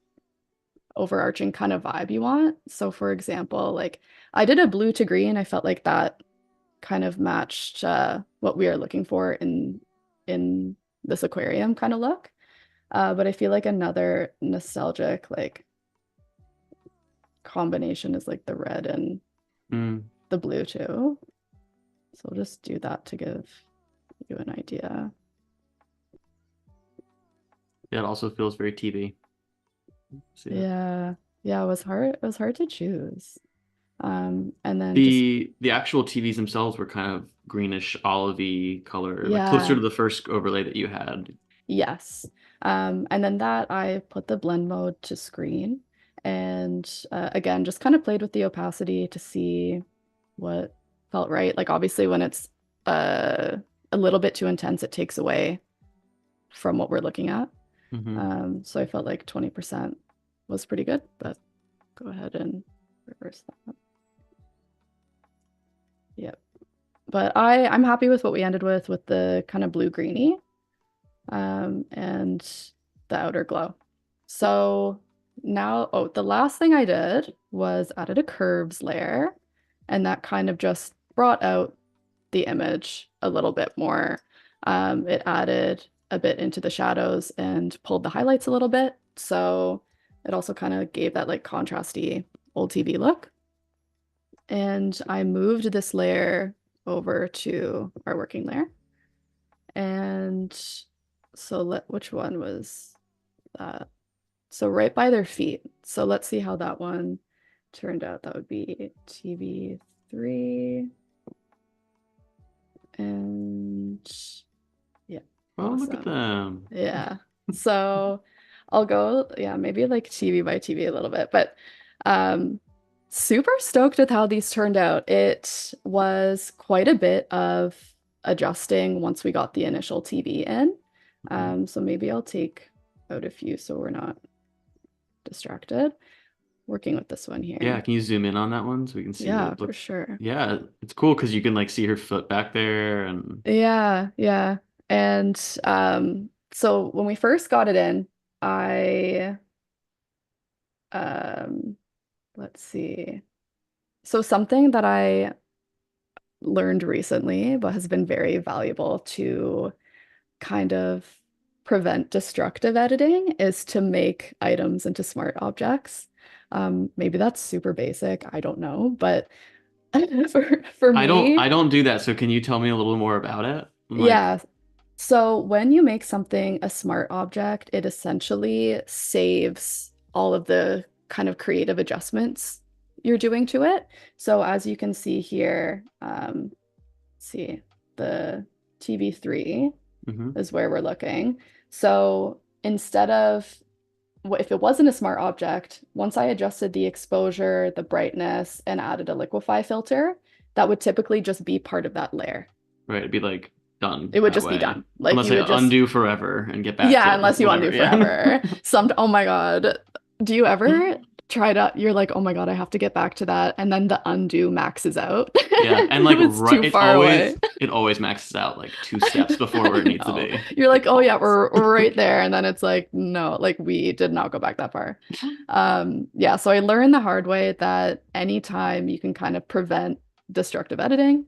overarching kind of vibe you want. So for example, like I did a blue to green. I felt like that kind of matched what we are looking for in this aquarium kind of look. But I feel like another nostalgic like combination is like the red and Mm. the blue too. So I'll just do that to give you an idea. Yeah, it also feels very TV. See it. Yeah. Yeah, it was hard. It was hard to choose. And then just The actual TVs themselves were kind of greenish, olivey color, like closer to yeah, the first overlay that you had. yes. And then that I put the blend mode to screen and again just kind of played with the opacity to see what felt right. Like obviously when it's uh, a little bit too intense, it takes away from what we're looking at. Hmm. So I felt like 20% was pretty good, but go ahead and reverse that. Yep. But I'm happy with what we ended with the kind of blue greeny and the outer glow. So now, oh, the last thing I did was added a curves layer, and that kind of just brought out the image a little bit more. It added a bit into the shadows and pulled the highlights a little bit. So it also kind of gave that like contrasty old TV look. And I moved this layer over to our working layer. And so which one was that? So right by their feet. So let's see how that one turned out. That would be TV3. And yeah, Oh, look at awesome. them. Yeah. So I'll go, yeah, maybe like TV by TV a little bit, but um super stoked with how these turned out. It was quite a bit of adjusting once we got the initial TV in. Mhm. So maybe I'll take out a few so we're not distracted. Working with this one Yeah, here. can you zoom in on that one so we can see what Yeah, it for look? sure. Yeah, it's cool because you can like see her foot back there and Yeah. And so when we first got it in, I um let's see. So something that I learned recently but has been very valuable to kind of prevent destructive editing is to make items into smart objects. Maybe that's super basic, I don't know, but for I me, don't do that. So can you tell me a little more about it? I'm like, yeah. So when you make something a smart object, it essentially saves all of the kind of creative adjustments you're doing to it. So as you can see here, see the TV3 hmm, is where we're looking. So instead of if it wasn't a smart object, once I adjusted the exposure, the brightness, and added a Liquify filter, that would typically just be part of that layer. right, it'd be like done It would that just be way. done. Like Unless you I would just, undo forever and get back yeah, to unless you undo whatever. Yeah. forever. Oh my God. Do you ever try to, you're like, oh my God, I have to get back to that. And then the undo maxes out. Yeah, and It like was right, too far away. it always maxes out like two steps before I where it needs to know. be. You're like, Like oh yeah, always. we're right there. And then it's like, no, like we did not go back that far. Yeah, so I learned the hard way that anytime you can kind of prevent destructive editing,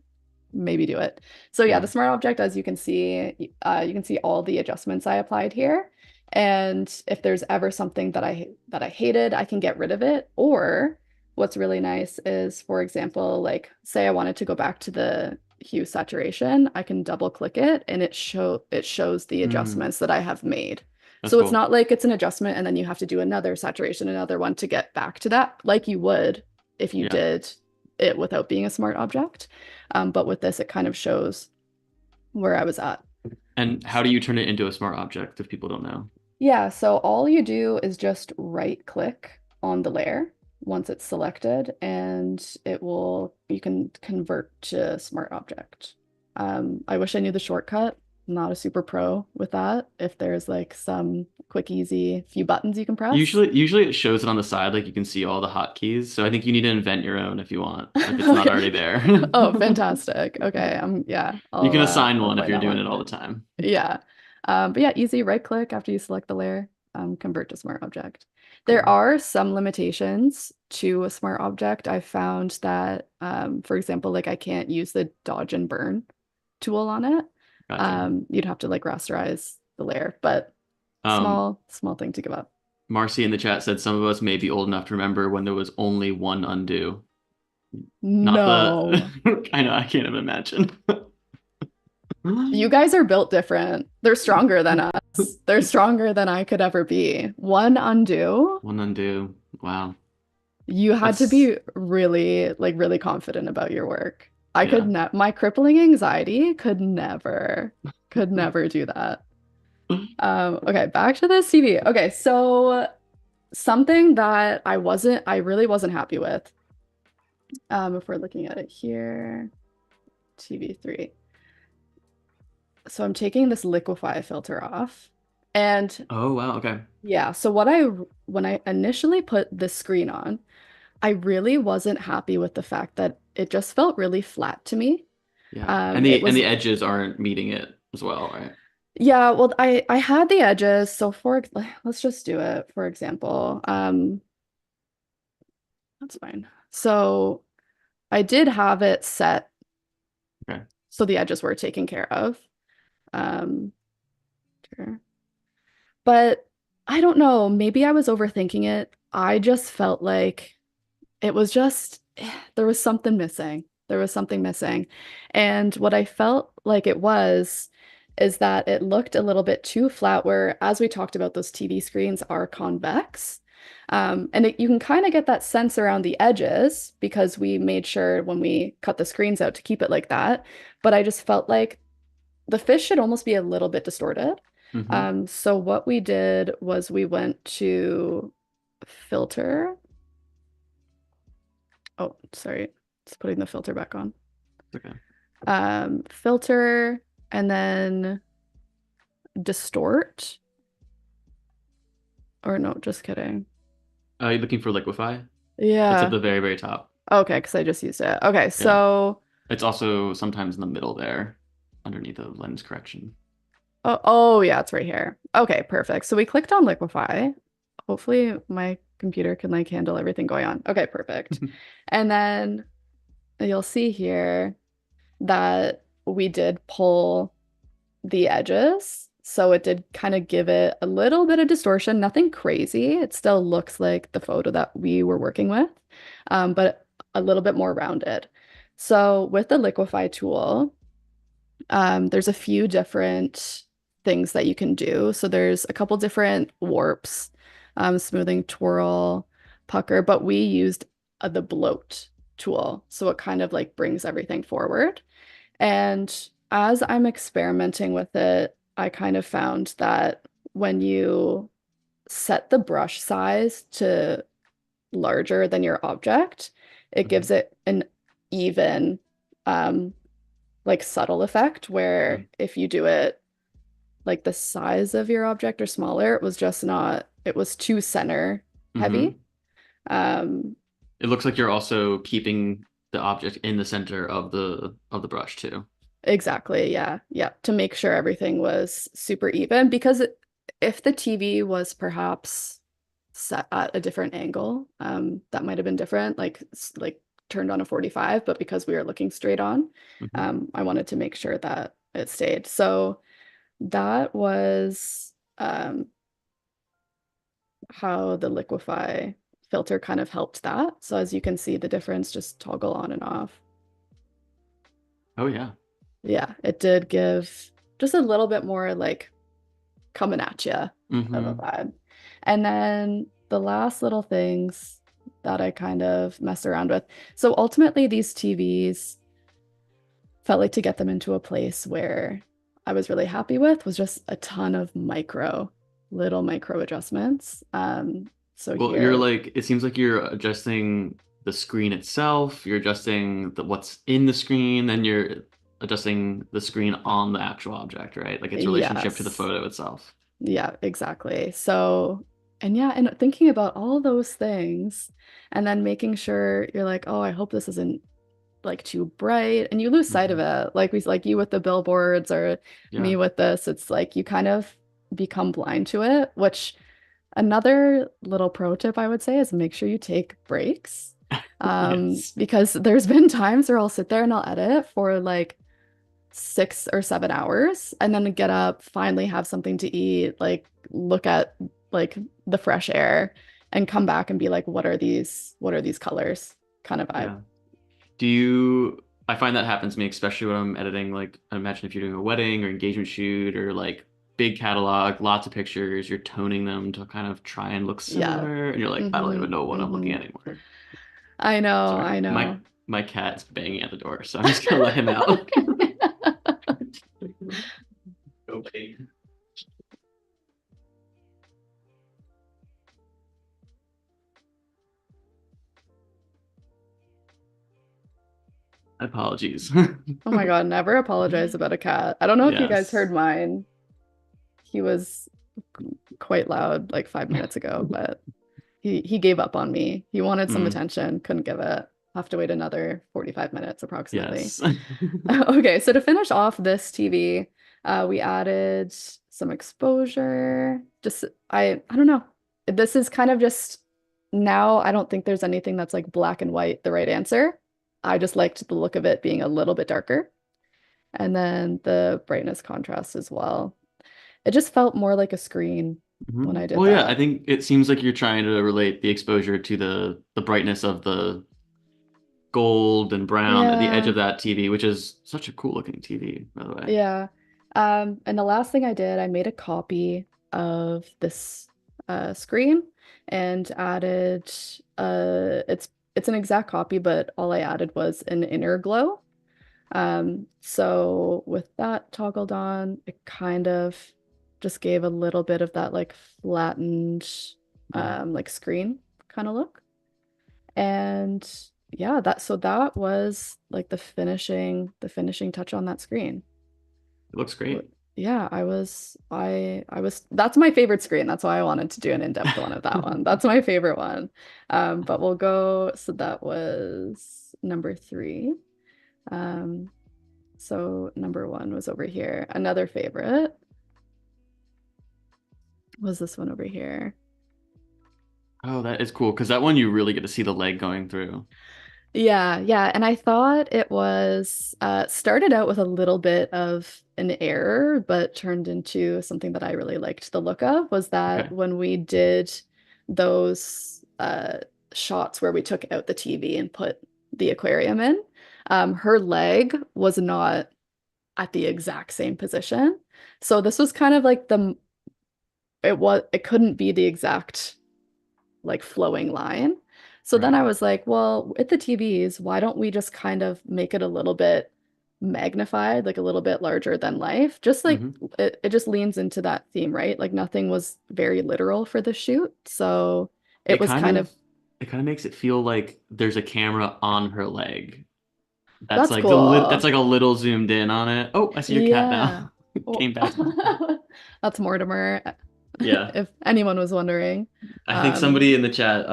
maybe do it. So yeah, Yeah. the smart object, as you can see all the adjustments I applied here. And if there's ever something that I hated, I can get rid of it. Or what's really nice is, for example, like say I wanted to go back to the hue saturation, I can double click it and it shows the Mm, adjustments that I have made. that's So it's cool. not like it's an adjustment and then you have to do another saturation, another one to get back to that, like you would if you Yeah. did it without being a smart object. But with this, it kind of shows where I was at. And how do you turn it into a smart object if people don't know? Yeah, so all you do is just right click on the layer. once it's selected, and you can convert to smart object. I wish I knew the shortcut. I'm not a super pro with that. If there's like some quick, easy few buttons you can press. Usually it shows it on the side, like you can see all the hotkeys. So I think you need to invent your own if you want, if it's not already Okay. there. Oh, fantastic. Okay. Yeah, You can assign I'll one if find you're that doing one. it all the time. Yeah. But yeah, easy right click after you select the layer, convert to smart object. There Cool. are some limitations to a smart object. I found that, for example, like I can't use the dodge and burn tool on it. Gotcha. You'd have to like rasterize the layer, but Um, small thing to give up. Marcy in the chat said some of us may be old enough to remember when there was only one undo. Not No. the I can't even imagine. You guys are built different. They're stronger than us. They're stronger than I could ever be. One undo, One undo. Wow. you had to That's be really, like, really confident about your work. I could yeah. not, my crippling anxiety could never do that. Okay, back to this TV. Okay, so something that I really wasn't happy with, if we're looking at it here, TV3. So I'm taking this Liquify filter off. And Oh wow, okay. yeah, so when I initially put the screen on, I really wasn't happy with the fact that it just felt really flat to me. Yeah. And It the was edges aren't meeting it as well, right? Yeah, well, I had the edges. So let's just do it. For example, that's fine. So I did have it set Okay. so the edges were taken care of. Um, sure. But I don't know, maybe I was overthinking it. I just felt like it was just there was something missing. There was something missing. And what I felt like it was is that it looked a little bit too flat, where, as we talked about, those TV screens are convex. You can kind of get that sense around the edges because we made sure when we cut the screens out to keep it like that. But I just felt like the fish should almost be a little bit distorted. Mm-hmm. So what we did was we went to filter. Oh, sorry. Just putting the filter back on. Okay. Filter and then distort. Or no, just kidding. Are you looking for Liquify? It's at Yeah. the very, very top. Okay, because I just used it. Okay, Yeah. so It's also sometimes in the middle there, underneath the lens correction. oh yeah, it's right here. Okay, perfect. So we clicked on Liquify. Hopefully my computer can like handle everything going on. Okay, perfect. And then you'll see here that we did pull the edges. So it did kind of give it a little bit of distortion, nothing crazy. It still looks like the photo that we were working with, but a little bit more rounded. So with the Liquify tool, there's a few different things that you can do. So there's a couple different warps, smoothing, twirl, pucker, but we used the bloat tool. So it kind of like brings everything forward. And as I'm experimenting with it, I kind of found that when you set the brush size to larger than your object, it Mhm. gives it an even, um, like subtle effect, Yeah. where if you do it like the size of your object or smaller, it was just not, it was too center Mm-hmm. heavy. Um, It looks like you're also keeping the object in the center of the brush too. Exactly. Yeah. Yeah. To make sure everything was super even because if the TV was perhaps set at a different angle, that might have been different, like turned on a 45, but because we were looking straight on, Hmm. I wanted to make sure that it stayed. So that was how the Liquify filter kind of helped that. So as you can see, the difference just toggle on and off. Oh yeah. Yeah, it did give just a little bit more like coming at you of a Hmm. vibe. And then the last little things that I kind of messed around with. So ultimately, these TVs felt like to get them into a place where I was really happy with was just a ton of little micro adjustments. So Well, you're here, like, it seems like you're adjusting the screen itself, you're adjusting what's in the screen, then you're adjusting the screen on the actual object, right? Like its relationship to the yes. photo itself. Yeah, exactly. So, and yeah, and thinking about all those things and then making sure you're like, oh, I hope this isn't like too bright. And you lose sight of Hmm. it. Like you with the billboards or me Yeah. with this, it's like you kind of become blind to it, which another little pro tip I would say is make sure you take breaks. Yes. Because there's been times where I'll sit there and I'll edit for like 6 or 7 hours and then get up, finally have something to eat, like look at like the fresh air and come back and be like, what are these colors kind of vibe. Yeah. Do you, I find that happens to me, especially when I'm editing, like, I imagine if you're doing a wedding or engagement shoot or like big catalog, lots of pictures, you're toning them to kind of try and look Yeah. similar, and you're like, I don't Mm-hmm. even know what I'm looking Mm-hmm. at anymore. I know, Sorry, I my know. my cat's banging at the door, so I'm just gonna let him out. Go, buddy. Apologies. Oh my God, never apologize about a cat. I don't know if you guys heard Yes. mine. He was quite loud like 5 minutes ago, but he gave up on me. He wanted some Mm, attention, couldn't give it. Have to wait another 45 minutes approximately. yes. Okay, so to finish off this TV, we added some exposure. Just I don't know. This is kind of just now I don't think there's anything that's like black and white the right answer. I just liked the look of it being a little bit darker. And then the brightness contrast as well. It just felt more like a screen when Mhm. I did Well, yeah, I that. think it seems like you're trying to relate the exposure to the brightness of the gold and brown at the edge Yeah, of that TV, which is such a cool looking TV, by the way. yeah. And the last thing I did, I made a copy of this screen and added it's an exact copy, but all I added was an inner glow. So with that toggled on, it kind of just gave a little bit of that like flattened Yeah, like screen kind of look. And yeah, that was like the finishing touch on that screen. it looks great. Yeah, I was that's my favorite screen. That's why I wanted to do an in-depth one of that one. That's my favorite one. But we'll go, so that was number three. Um, so number one was over here. Another favorite was this one over here. Oh, that is cool because that one you really get to see the leg going through. Yeah, yeah. And I thought it was started out with a little bit of an error, but turned into something that I really liked the look of was that Okay. when we did those shots where we took out the TV and put the aquarium in, her leg was not at the exact same position. So this was kind of like it couldn't be the exact like flowing line. So then Right. I was like, well, with the TVs, why don't we just kind of make it a little bit magnified, like a little bit larger than life? Just like Hmm. it just leans into that theme, right? Like nothing was very literal for the shoot. So it It was kind kind of of it kind of makes it feel like there's a camera on her leg. That's that's like the lit that's cool. like a little zoomed in on it. Oh, I see your cat Yeah. now. Oh, Came back. that's Mortimer, Yeah. if anyone was wondering. I think Um, somebody in the chat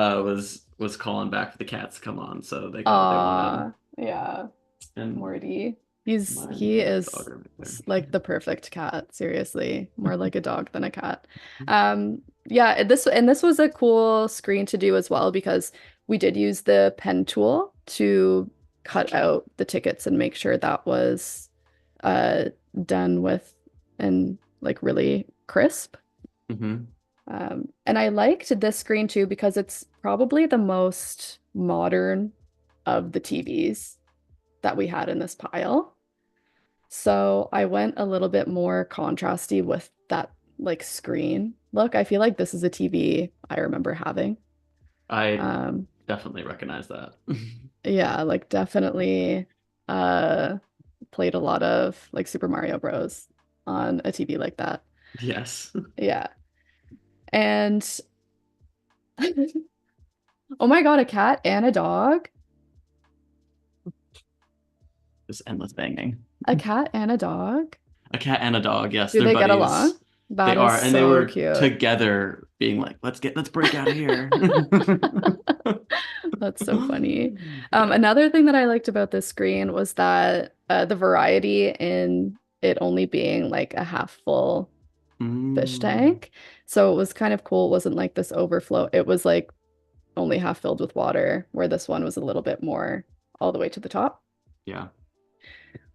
was calling back for the cats to come on, so they wanted yeah. and Morty. mine He and the is dog are right there. like the perfect cat, seriously. More like a dog than a cat. Yeah, this was a cool screen to do as well because we did use the pen tool to cut out the tickets and make sure that was uh done with and like really crisp. Hmm. And I liked this screen too because it's probably the most modern of the TVs that we had in this pile. So I went a little bit more contrasty with that like screen look. I feel like this is a TV I remember having. I Um, definitely recognize that. yeah, like definitely uh played a lot of like Super Mario Bros. On a TV like that. Yes. Yeah. And Oh my God, a cat and a dog. Just endless banging. A cat and a dog. A cat and a dog. Yes, Do they're they get along? buddies. They That is are, and they so were cute. together, being like, let's break out of here." That's so funny. Yeah. Another thing that I liked about this screen was that the variety in it only being like a half full fish Mm, tank. So it was kind of cool. It wasn't like this overflow. It was like only half filled with water, where this one was a little bit more all the way to the top. yeah.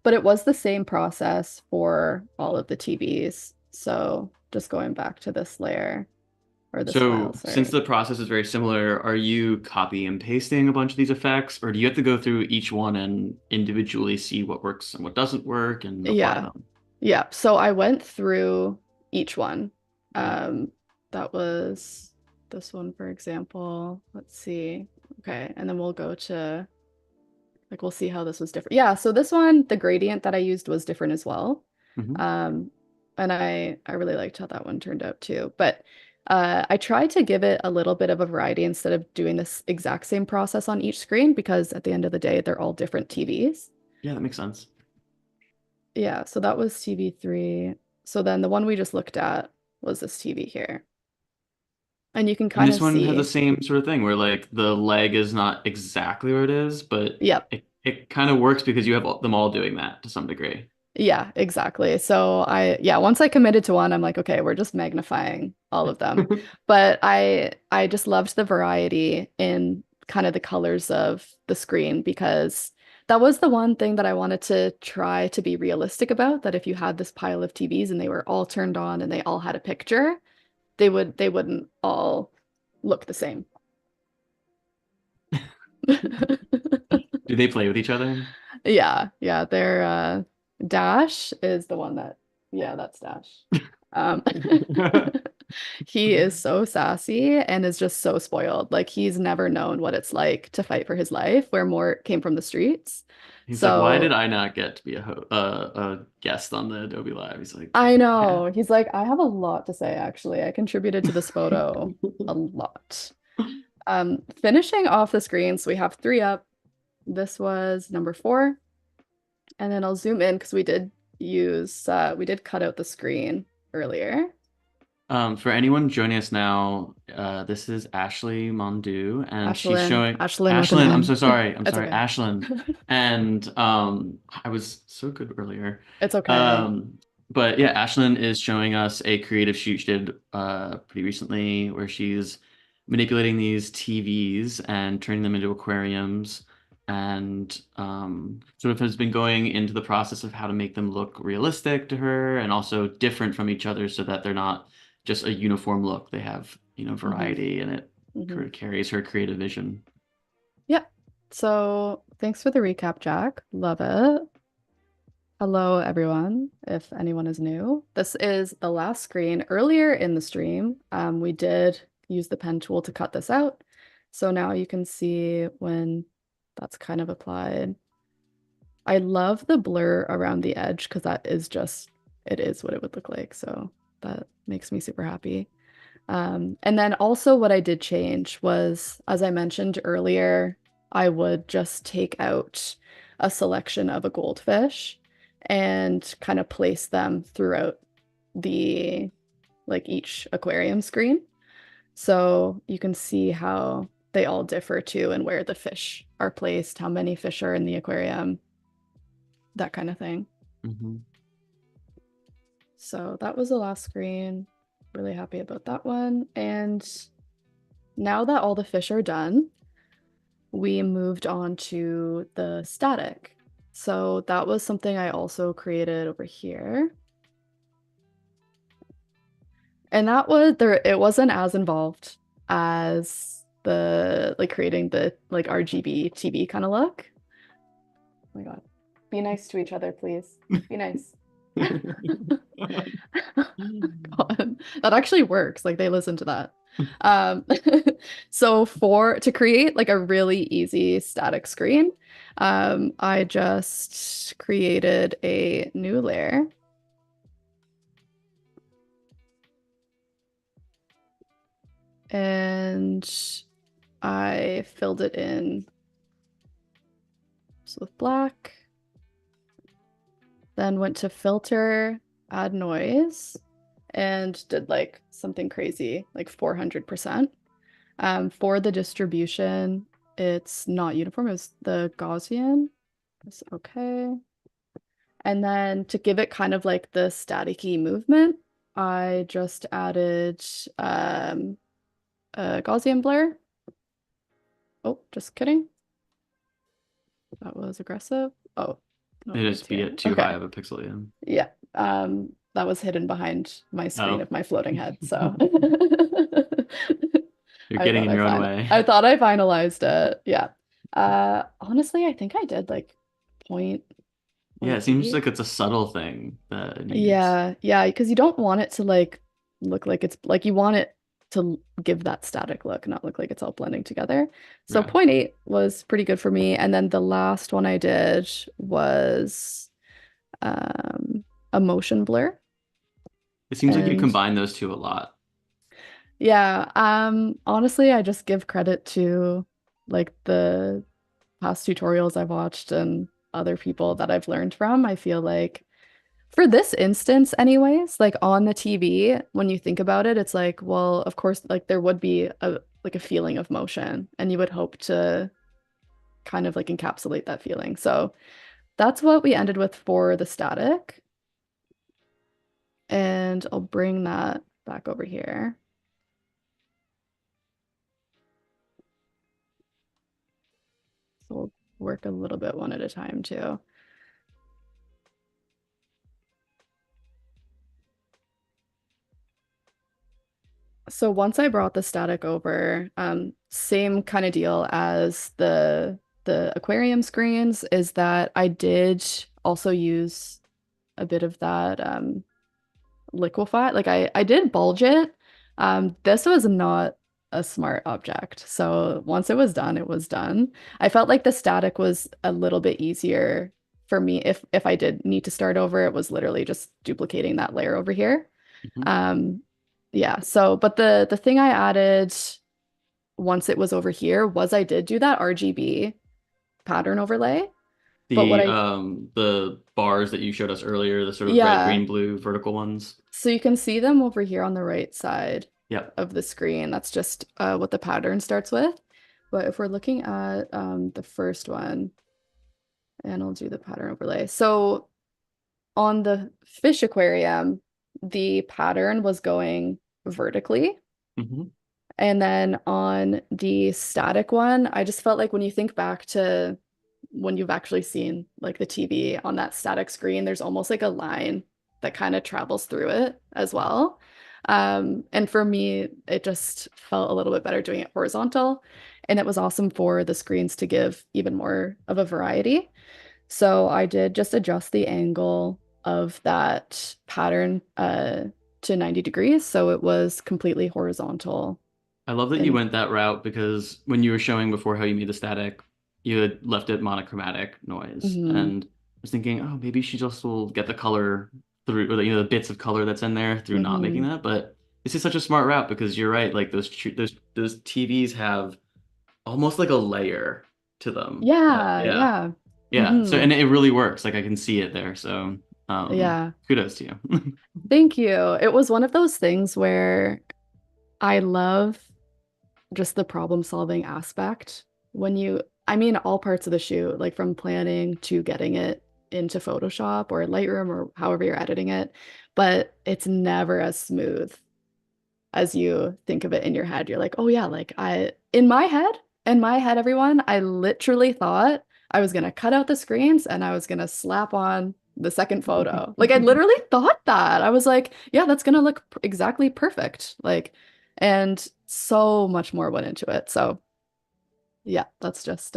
But it was the same process for all of the TVs. So just going back to this layer or this file, So, since sorry. the process is very similar, are you copy and pasting a bunch of these effects, or do you have to go through each one and individually see what works and what doesn't work and apply Yeah. them? Yeah. So I went through each one. Yeah. Um, that was this one, for example. Let's see. Okay. And then we'll go to like we'll see how this was different. Yeah, so this one, the gradient that I used was different as well. Hmm. Um, and I really liked how that one turned out too. But I tried to give it a little bit of a variety instead of doing this exact same process on each screen because at the end of the day, they're all different TVs. Yeah, that makes sense. Yeah, so that was TV3. So then the one we just looked at was this TV here. And you can And kind this of one has the see, same sort of thing where like the leg is not exactly where it is, but yep. it kind of works because you have them all doing that to some degree. Yeah, exactly. So yeah, once I committed to one, I'm like, okay, we're just magnifying all of them. But I just loved the variety in kind of the colors of the screen because that was the one thing that I wanted to try to be realistic about, that if you had this pile of TVs and they were all turned on and they all had a picture, they wouldn't all look the same. Do they play with each other? Yeah, yeah, their Dash is the one that yeah, that's Dash. Um he is so sassy and is just so spoiled. Like he's never known what it's like to fight for his life, where Mort came from the streets. He's like, why did So I not get to be a guest on the Adobe Live? He's like, I yeah. know. He's like, I have a lot to say, actually. I contributed to this photo a lot. Finishing off the screens, we have three up. This was number four. And then I'll zoom in because we did cut out the screen earlier. For anyone joining us now, this is Ashley Mondoux, and she's showing Ashlyn with an Ashlyn. I'm N. so sorry. I'm It's sorry, okay. Ashlyn. And I was so good earlier. It's okay. Um, but yeah, Ashlyn is showing us a creative shoot she did pretty recently, where she's manipulating these TVs and turning them into aquariums, and sort of has been going into the process of how to make them look realistic to her and also different from each other, so that they're not just a uniform look. They have, Hmm. variety, and it Hmm. carries her creative vision. Yep. So thanks for the recap, Jack. Love it. Hello, everyone, if anyone is new. This is the last screen. Earlier in the stream, we did use the pen tool to cut this out. So now you can see when that's kind of applied. I love the blur around the edge because that is just, it is what it would look like. So that makes me super happy. And then also what I did change was, as I mentioned earlier, I would just take out a selection of a goldfish and kind of place them throughout the, like each aquarium screen. So you can see how they all differ too and where the fish are placed, how many fish are in the aquarium, that kind of thing. Hmm. So that was the last screen. Really happy about that one. And now that all the fish are done, we moved on to the static. So that was something I also created over here. And that was there, it wasn't as involved as the like creating the like RGB TV kind of look. Oh my God. Be nice to each other, please. Be nice. God, that actually works. Like they listen to that. Um, so for to create like a really easy static screen, I just created a new layer. and I filled it in just with black. Then went to filter, add noise, and did like something crazy, like 400%. For the distribution, it's not uniform, it's the Gaussian. It's okay. And then to give it kind of like the staticky movement, I just added a Gaussian blur. Oh, just kidding. That was aggressive. Oh, no, It it's just be here. at too high Okay. of a pixel, yeah. Yeah. That was hidden behind my screen Oh, of my floating head, so you're getting in your own way. I thought I finalized it. Yeah. Honestly, I think I did like point Yeah, point it seems eight. like it's a subtle thing that it needs. Yeah, yeah, because you don't want it to like look like it's like you want it to give that static look, not look like it's all blending together. So Yeah. point 0.8 was pretty good for me. And then the last one I did was um a motion blur. It seems like you And combine those two a lot. yeah, honestly, I just give credit to like the past tutorials I've watched and other people that I've learned from. I feel like for this instance, anyways, like on the TV, when you think about it, it's like, well, of course, like there would be a like a feeling of motion, and you would hope to kind of like encapsulate that feeling. So that's what we ended with for the static. And I'll bring that back over here. So we'll work a little bit one at a time too. So once I brought the static over, same kind of deal as the aquarium screens is that I did also use a bit of that liquify. Like I did bulge it. This was not a smart object. So once it was done, it was done. I felt like the static was a little bit easier for me if I did need to start over. It was literally just duplicating that layer over here. Mhm. Um, yeah, so but the thing I added once it was over here was I did do that RGB pattern overlay. But what I The bars that you showed us earlier, the sort of red, yeah, green, blue vertical ones. so you can see them over here on the right side Yep. of the screen. That's just what the pattern starts with. But if we're looking at the first one, and I'll do the pattern overlay. So on the fish aquarium, the pattern was going vertically. Hmm. And then on the static one, I just felt like when you think back to when you've actually seen like the TV on that static screen, there's almost like a line that kind of travels through it as well. And for me, it just felt a little bit better doing it horizontal. And it was awesome for the screens to give even more of a variety. So I did just adjust the angle of that pattern to 90 degrees. So it was completely horizontal. I love that you And went that route because when you were showing before how you made the static, you had left it monochromatic noise. mhm, And I was thinking, oh, maybe she just will get the color through, or the bits of color that's in there through not making mhm. that. But this is such a smart route because you're right. Like those TVs have almost like a layer to them. Yeah, Yeah. yeah. Yeah. So, Hmm. and it really works. Like I can see it there. So, Yeah. kudos to you. Thank you. It was one of those things where I love just the problem solving aspect when I mean, all parts of the shoot, like from planning to getting it into Photoshop or Lightroom or however you're editing it, but it's never as smooth as you think of it in your head. You're like, oh yeah, like in my head, everyone, I literally thought I was gonna cut out the screens and I was gonna slap on the second photo. Like I literally thought that. I was like, yeah, that's gonna look exactly perfect. Like, and so much more went into it. So yeah, that's just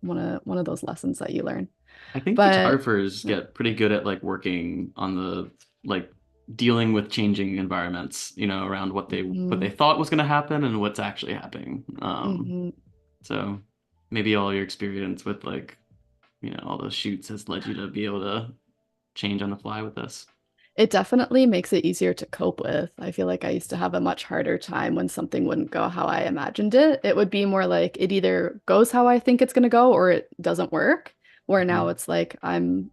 one of those lessons that you learn. I think But photographers yeah. get pretty good at like working on the like dealing with changing environments, around what they Mhm, thought was going to happen and what's actually happening. mhm. So maybe all your experience with like, all those shoots has led you to be able to change on the fly with this. It definitely makes it easier to cope with. I feel like I used to have a much harder time when something wouldn't go how I imagined it. It would be more like it either goes how I think it's going to go or it doesn't work. Where now Mhm. it's like I'm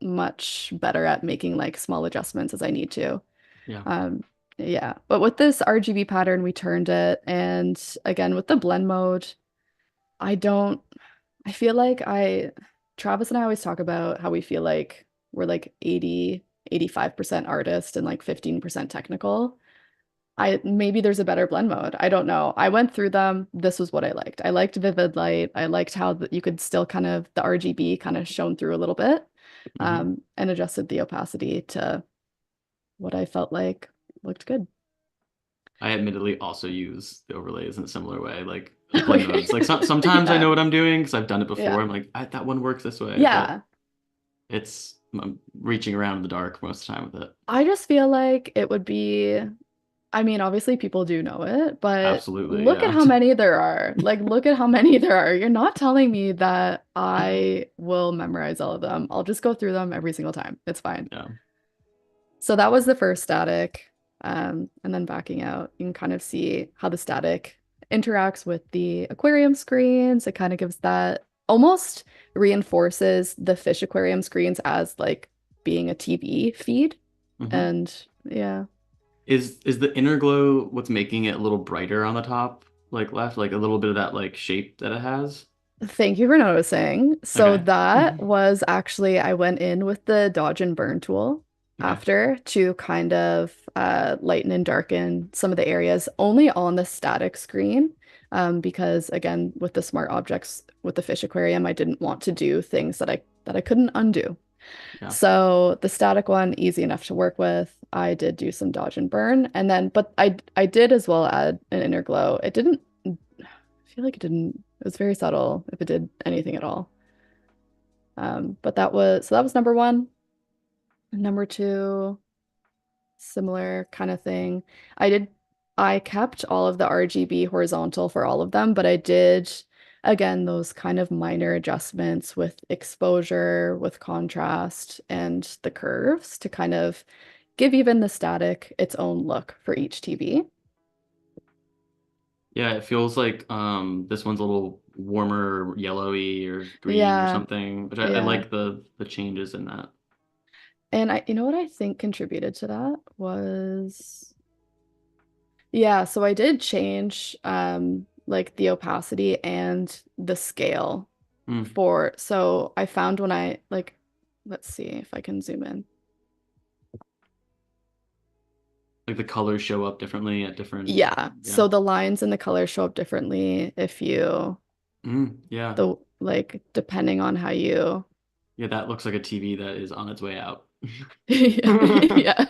much better at making like small adjustments as I need to. Yeah. Um, yeah. But with this RGB pattern, we turned it. And again, with the blend mode, I don't, I feel like Travis and I always talk about how we feel like we're like 85% artist and like 15% technical. Maybe there's a better blend mode. I don't know. I went through them. This was what I liked. I liked vivid light. I liked how you could still kind of the RGB kind of shone through a little bit, Hmm. and adjusted the opacity to what I felt like looked good. I admittedly also use the overlays in a similar way, like blend Okay. modes. Like sometimes I Yeah. know what I'm doing because I've done it Yeah. before. I'm like, that one works this way, but Yeah. I'm reaching around in the dark most of the time with it. I just feel like it would be, I mean, obviously people do know it, but Absolutely, look at yeah. how many there are. Like, look at how many there are. You're not telling me that I will memorize all of them. I'll just go through them every single time. It's fine. Yeah. So that was the first static. And then backing out, you can kind of see how the static interacts with the aquarium screens. It kind of gives that almost reinforces the fish aquarium screens as like being a TV feed. Hmm. And yeah. Is the inner glow what's making it a little brighter on the top, like left, like a little bit of that like shape that it has? Thank you for noticing. So Okay. that was actually, I went in with the dodge and burn tool Okay. after to kind of lighten and darken some of the areas only on the static screen. Because again, with the smart objects with the fish aquarium, I didn't want to do things that I couldn't undo. Yeah. So the static one, easy enough to work with. I did do some dodge and burn, and then, but I did as well add an inner glow. It didn't. I feel like it didn't. It was very subtle if it did anything at all. But that was number one. Number two, similar kind of thing. I did. I kept all of the RGB horizontal for all of them, but I did again those kind of minor adjustments with exposure, with contrast, and the curves to kind of give even the static its own look for each TV. Yeah, it feels like this one's a little warmer, yellowy or green or Yeah, something, which I yeah. like the changes in that. And you know what I think contributed to that was, yeah, so I did change like the opacity and the scale Mm. so I found when I like, let's see if I can zoom in. Like the colors show up differently at different, Yeah, yeah. so the lines and the colors show up differently if you Yeah. the like depending on how you Yeah, that looks like a TV that is on its way out. yeah. Yeah.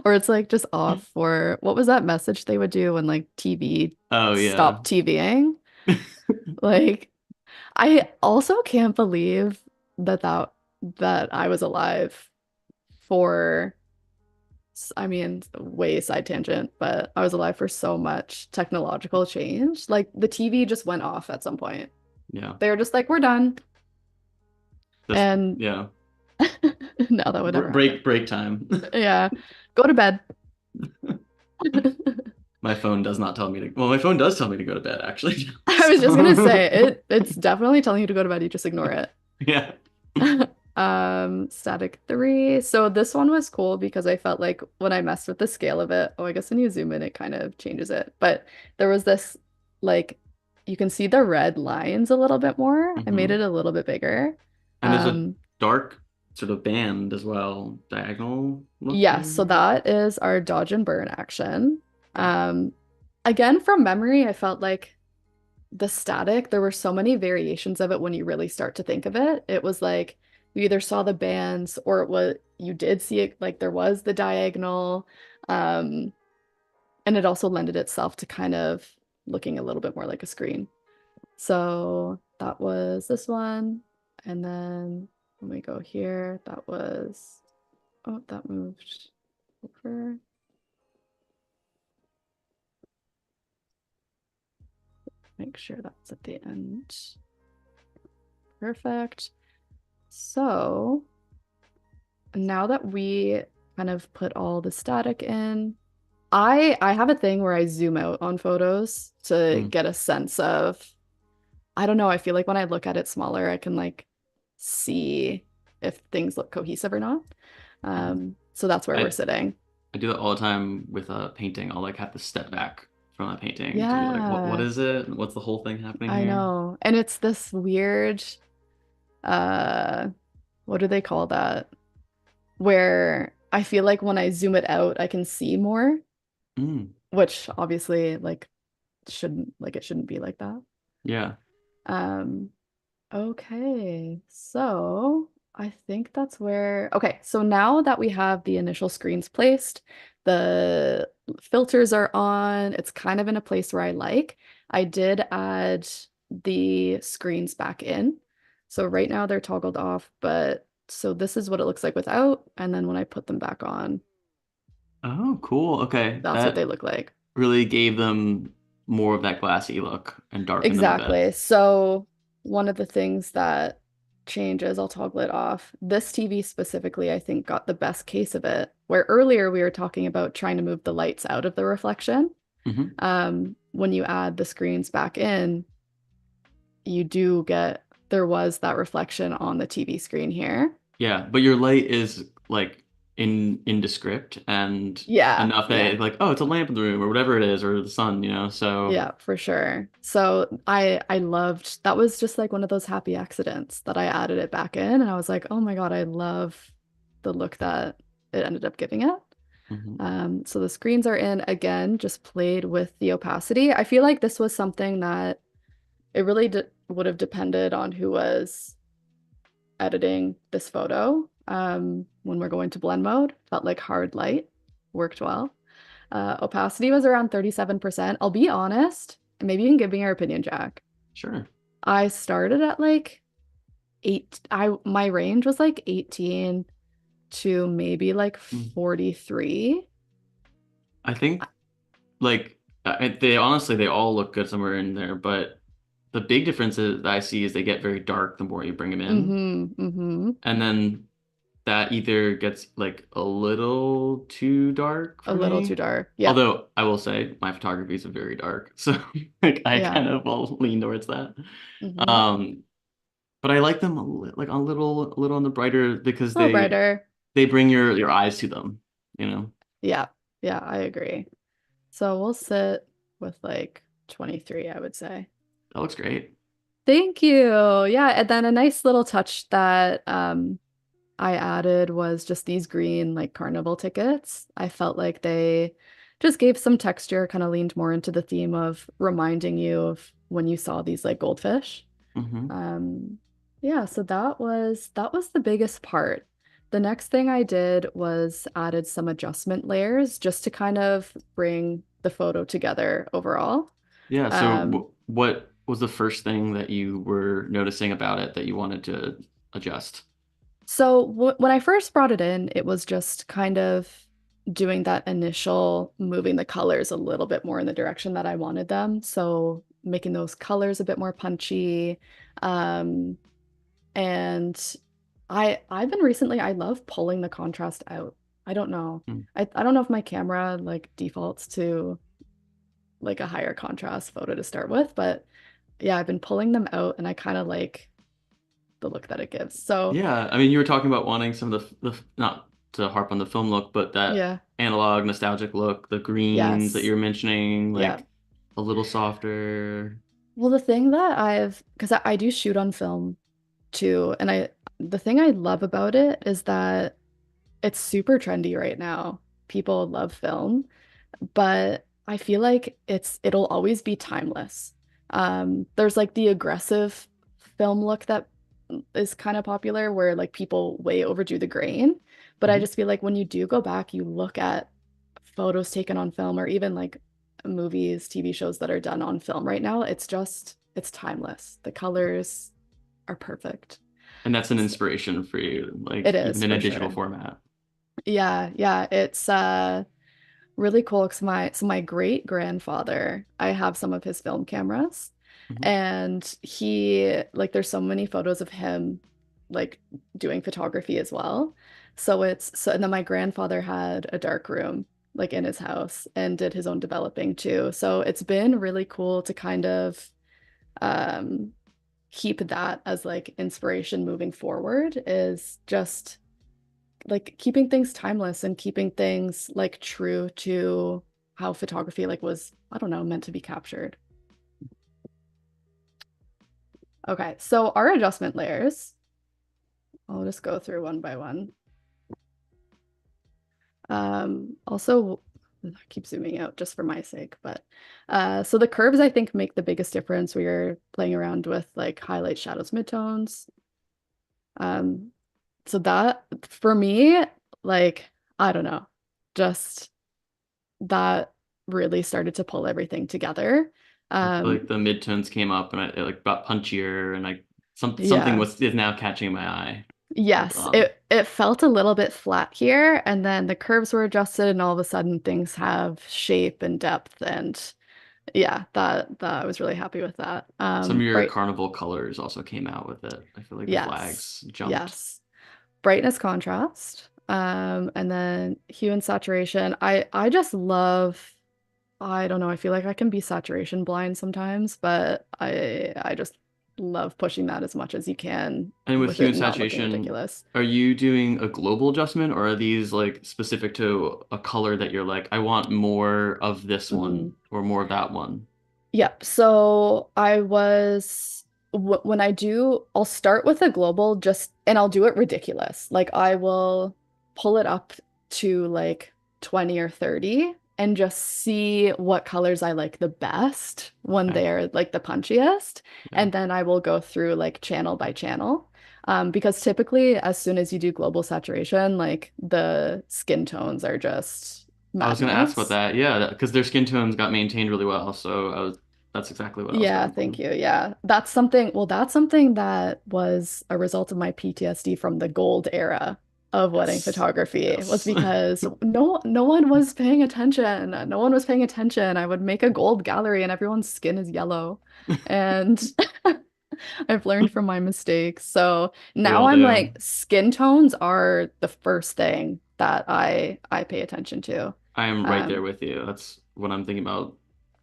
Or it's like just off, or what was that message they would do when like TV Oh yeah. stopped TVing? Like I also can't believe that I was alive for, I mean, way side tangent, but I was alive for so much technological change. Like the TV just went off at some point. Yeah. They were just like, we're done. This And yeah. now that would never happen. Break time. Yeah. Go to bed. My phone does not tell me to, well, my phone does tell me to go to bed actually. I was just gonna So say it's definitely telling you to go to bed, you just ignore it. yeah. Static 3. So this one was cool because I felt like when I messed with the scale of it, oh, I guess when you zoom in, it kind of changes it. But there was this, like, you can see the red lines a little bit more. I made Hmm. it a little bit bigger. And there's a Um, dark sort of band as well, diagonal yes, so looking. that is our dodge and burn action. Okay. Um, Again, from memory, I felt like the static, there were so many variations of it when you really start to think of it. It was like you either saw the bands or it was you did see it like there was the diagonal. Um, and it also lended itself to kind of looking a little bit more like a screen. So that was this one. And then when we go here, that was, oh, that moved over. Make sure that's at the end. Perfect. So now that we kind of put all the static in. I have a thing where I zoom out on photos to Mm, get a sense of, I don't know, I feel like when I look at it smaller, I can like see if things look cohesive or not. mhm. So that's where we're I sitting. I do that all the time with a painting. I'll like have to step back from a painting to be like, what Yeah, is it? What's the whole thing happening I here? know. And it's this weird, uh, what do they call that? Where I feel like when I zoom it out, I can see more, Mm, which obviously like shouldn't like it shouldn't be like that. yeah. Um, okay, so I think that's where, okay, so now that we have the initial screens placed, the filters are on, it's kind of in a place where I like. I did add the screens back in. So right now they're toggled off, but so this is what it looks like without, and then when I put them back on, Oh, cool. Okay. that's what they That look like. really gave them more of that glassy look and darkened them a bit. Exactly. So one of the things that changes, I'll toggle it off. This TV specifically, I think, got the best case of it. Where earlier we were talking about trying to move the lights out of the reflection. Hmm. When you add the screens back in, you do get, there was that reflection on the TV screen here. Yeah, but your light is like indescript and Yeah, enough that yeah. it's like, oh, it's a lamp in the room or whatever it is, or the sun, so Yeah, for sure. So I loved that was just like one of those happy accidents that I added it back in and I was like, "Oh my God, I love the look that it ended up giving it." hmm. So the screens are in again, just played with the opacity. I feel like this was something that it really would have depended on who was editing this photo. When we're going to blend mode, felt like hard light worked well. Opacity was around 37%. I'll be honest, maybe you can give me your opinion, Jack. Sure. I started at like my range was like 18 to maybe like Mm. 43. I think like they honestly they all look good somewhere in there, but the big difference that I see is they get very dark the more you bring them in, Mm-hmm. Mm-hmm. and then that either gets like a little too dark A for little too me. dark. Yeah. Although I will say my photography is very dark, so like I Yeah. kind of will lean towards that. Mm-hmm. Um, but I like them like a little on the brighter because A little brighter. they bring your eyes to them, you know. Yeah. Yeah, I agree. So we'll sit with like 23, I would say. That looks great. Thank you. Yeah, and then a nice little touch that I added was just these green like carnival tickets. I felt like they just gave some texture, kind of leaned more into the theme of reminding you of when you saw these like goldfish. Hmm. Um, yeah, so that was the biggest part. The next thing I did was added some adjustment layers just to kind of bring the photo together overall. Yeah. So Um, what was the first thing that you were noticing about it that you wanted to adjust? So when I first brought it in, it was just kind of doing that initial moving the colors a little bit more in the direction that I wanted them. So making those colors a bit more punchy. Um, and I've been recently, I love pulling the contrast out. I don't know. Mm. I don't know if my camera like defaults to like a higher contrast photo to start with, but yeah, I've been pulling them out and I kind of like the look that it gives. So Yeah, I mean, you were talking about wanting some of the not to harp on the film look, but that yeah, analog nostalgic look, the greens that yes. you're mentioning, Yeah. like a little softer. Well, the thing that because I do shoot on film too, and the thing I love about it is that it's super trendy right now. People love film, but I feel like it'll always be timeless. There's like the aggressive film look that is kind of popular where like people way overdo the grain, but I Mhm. just feel like when you do go back, you look at photos taken on film or even like movies, TV shows that are done on film right now, it's timeless. The colors are perfect. And that's an So inspiration for you, it like even is in a for digital sure. format. Yeah, yeah, it's really cool because my great grandfather, I have some of his film cameras, Mhm. and he like there's so many photos of him like doing photography as well. So and then my grandfather had a dark room like in his house and did his own developing too. So it's been really cool to kind of um keep that as like inspiration moving forward is just like keeping things timeless and keeping things like true to how photography like was, I don't know, meant to be captured. Okay, so our adjustment layers, I'll just go through one by one. Also, I keep zooming out just for my sake, but so the curves I think make the biggest difference. We are playing around with like highlight, shadows, midtones. Um, so that for me, like, I don't know, just that really started to pull everything together. I feel like Um, the midtones came up and it like got punchier and like something yeah. was is now catching my eye. Hold Yes, on. it felt a little bit flat here, and then the curves were adjusted, and all of a sudden things have shape and depth, and yeah, that I was really happy with that. Some of your Bright, carnival colors also came out with it. I feel like the yes, flags jumped. yes. Brightness, contrast, and then hue and saturation. I just love. I don't know. I feel like I can be saturation blind sometimes, but I just love pushing that as much as you can And with with hue it and not looking saturation, ridiculous. are you doing a global adjustment or are these like specific to a color that you're like, I want more of this one Mhm. or more of that one? Yep. So I was w when I do, I'll start with a global just and I'll do it ridiculous. Like I will pull it up to like 20 or 30 and just see what colors I like the best when Okay. they're like the punchiest. Yeah. And then I will go through like channel by channel. Because typically as soon as you do global saturation, like the skin tones are just I was gonna ask about madness. that. Yeah, because their skin tones got maintained really well. That's exactly what I was Yeah, going thank for. you. Yeah. That's something that was a result of my PTSD from the gold era of wedding Yes. photography was Yes. because no one was paying attention. No one was paying attention. I would make a gold gallery and everyone's skin is yellow. And I've learned from my mistakes. So We now all I'm do. like skin tones are the first thing that I pay attention to. I am right there Um, with you. That's what I'm thinking about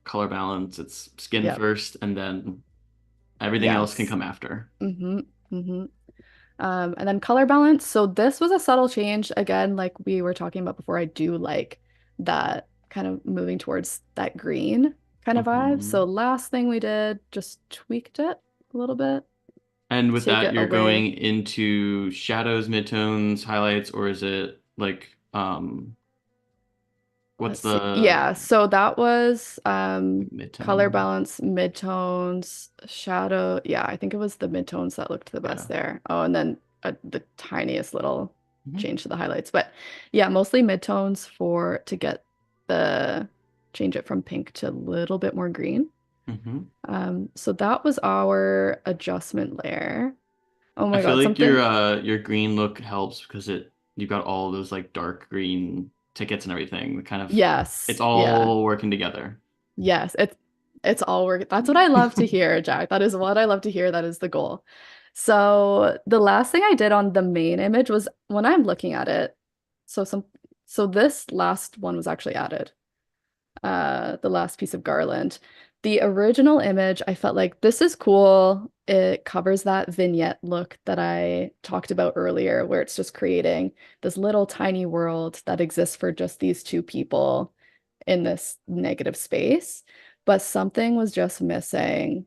color balance. It's skin yep. first and then everything else can Yes. come after. Mm-hmm. Mm-hmm. And then color balance. So this was a subtle change. Again, like we were talking about before, I do like that kind of moving towards that green kind of vibe. So Hmm. last thing we did, just tweaked it a little bit, And with take that, it you're away. going into shadows, midtones, highlights, or is it like what's Let's see. the Yeah, so that was like color midtone? balance, midtones, shadow. Yeah, I think it was the midtones that looked the Yeah. best there. Oh, and then the tiniest little Hmm. change to the highlights. But yeah, mostly midtones for to get the change it from pink to a little bit more green. Hmm. So that was our adjustment layer. Oh I my feel God, like something. your green look helps because it you got all those like dark green tickets and everything. Kind of it's Yes, yeah. all working together. Yes, it's all work. That's what I love to hear, Jack. That is what I love to hear. That is the goal. So the last thing I did on the main image was when I'm looking at it. So some so this last one was actually added. The last piece of garland. The original image, I felt like this is cool. It covers that vignette look that I talked about earlier, where it's just creating this little tiny world that exists for just these two people in this negative space, but something was just missing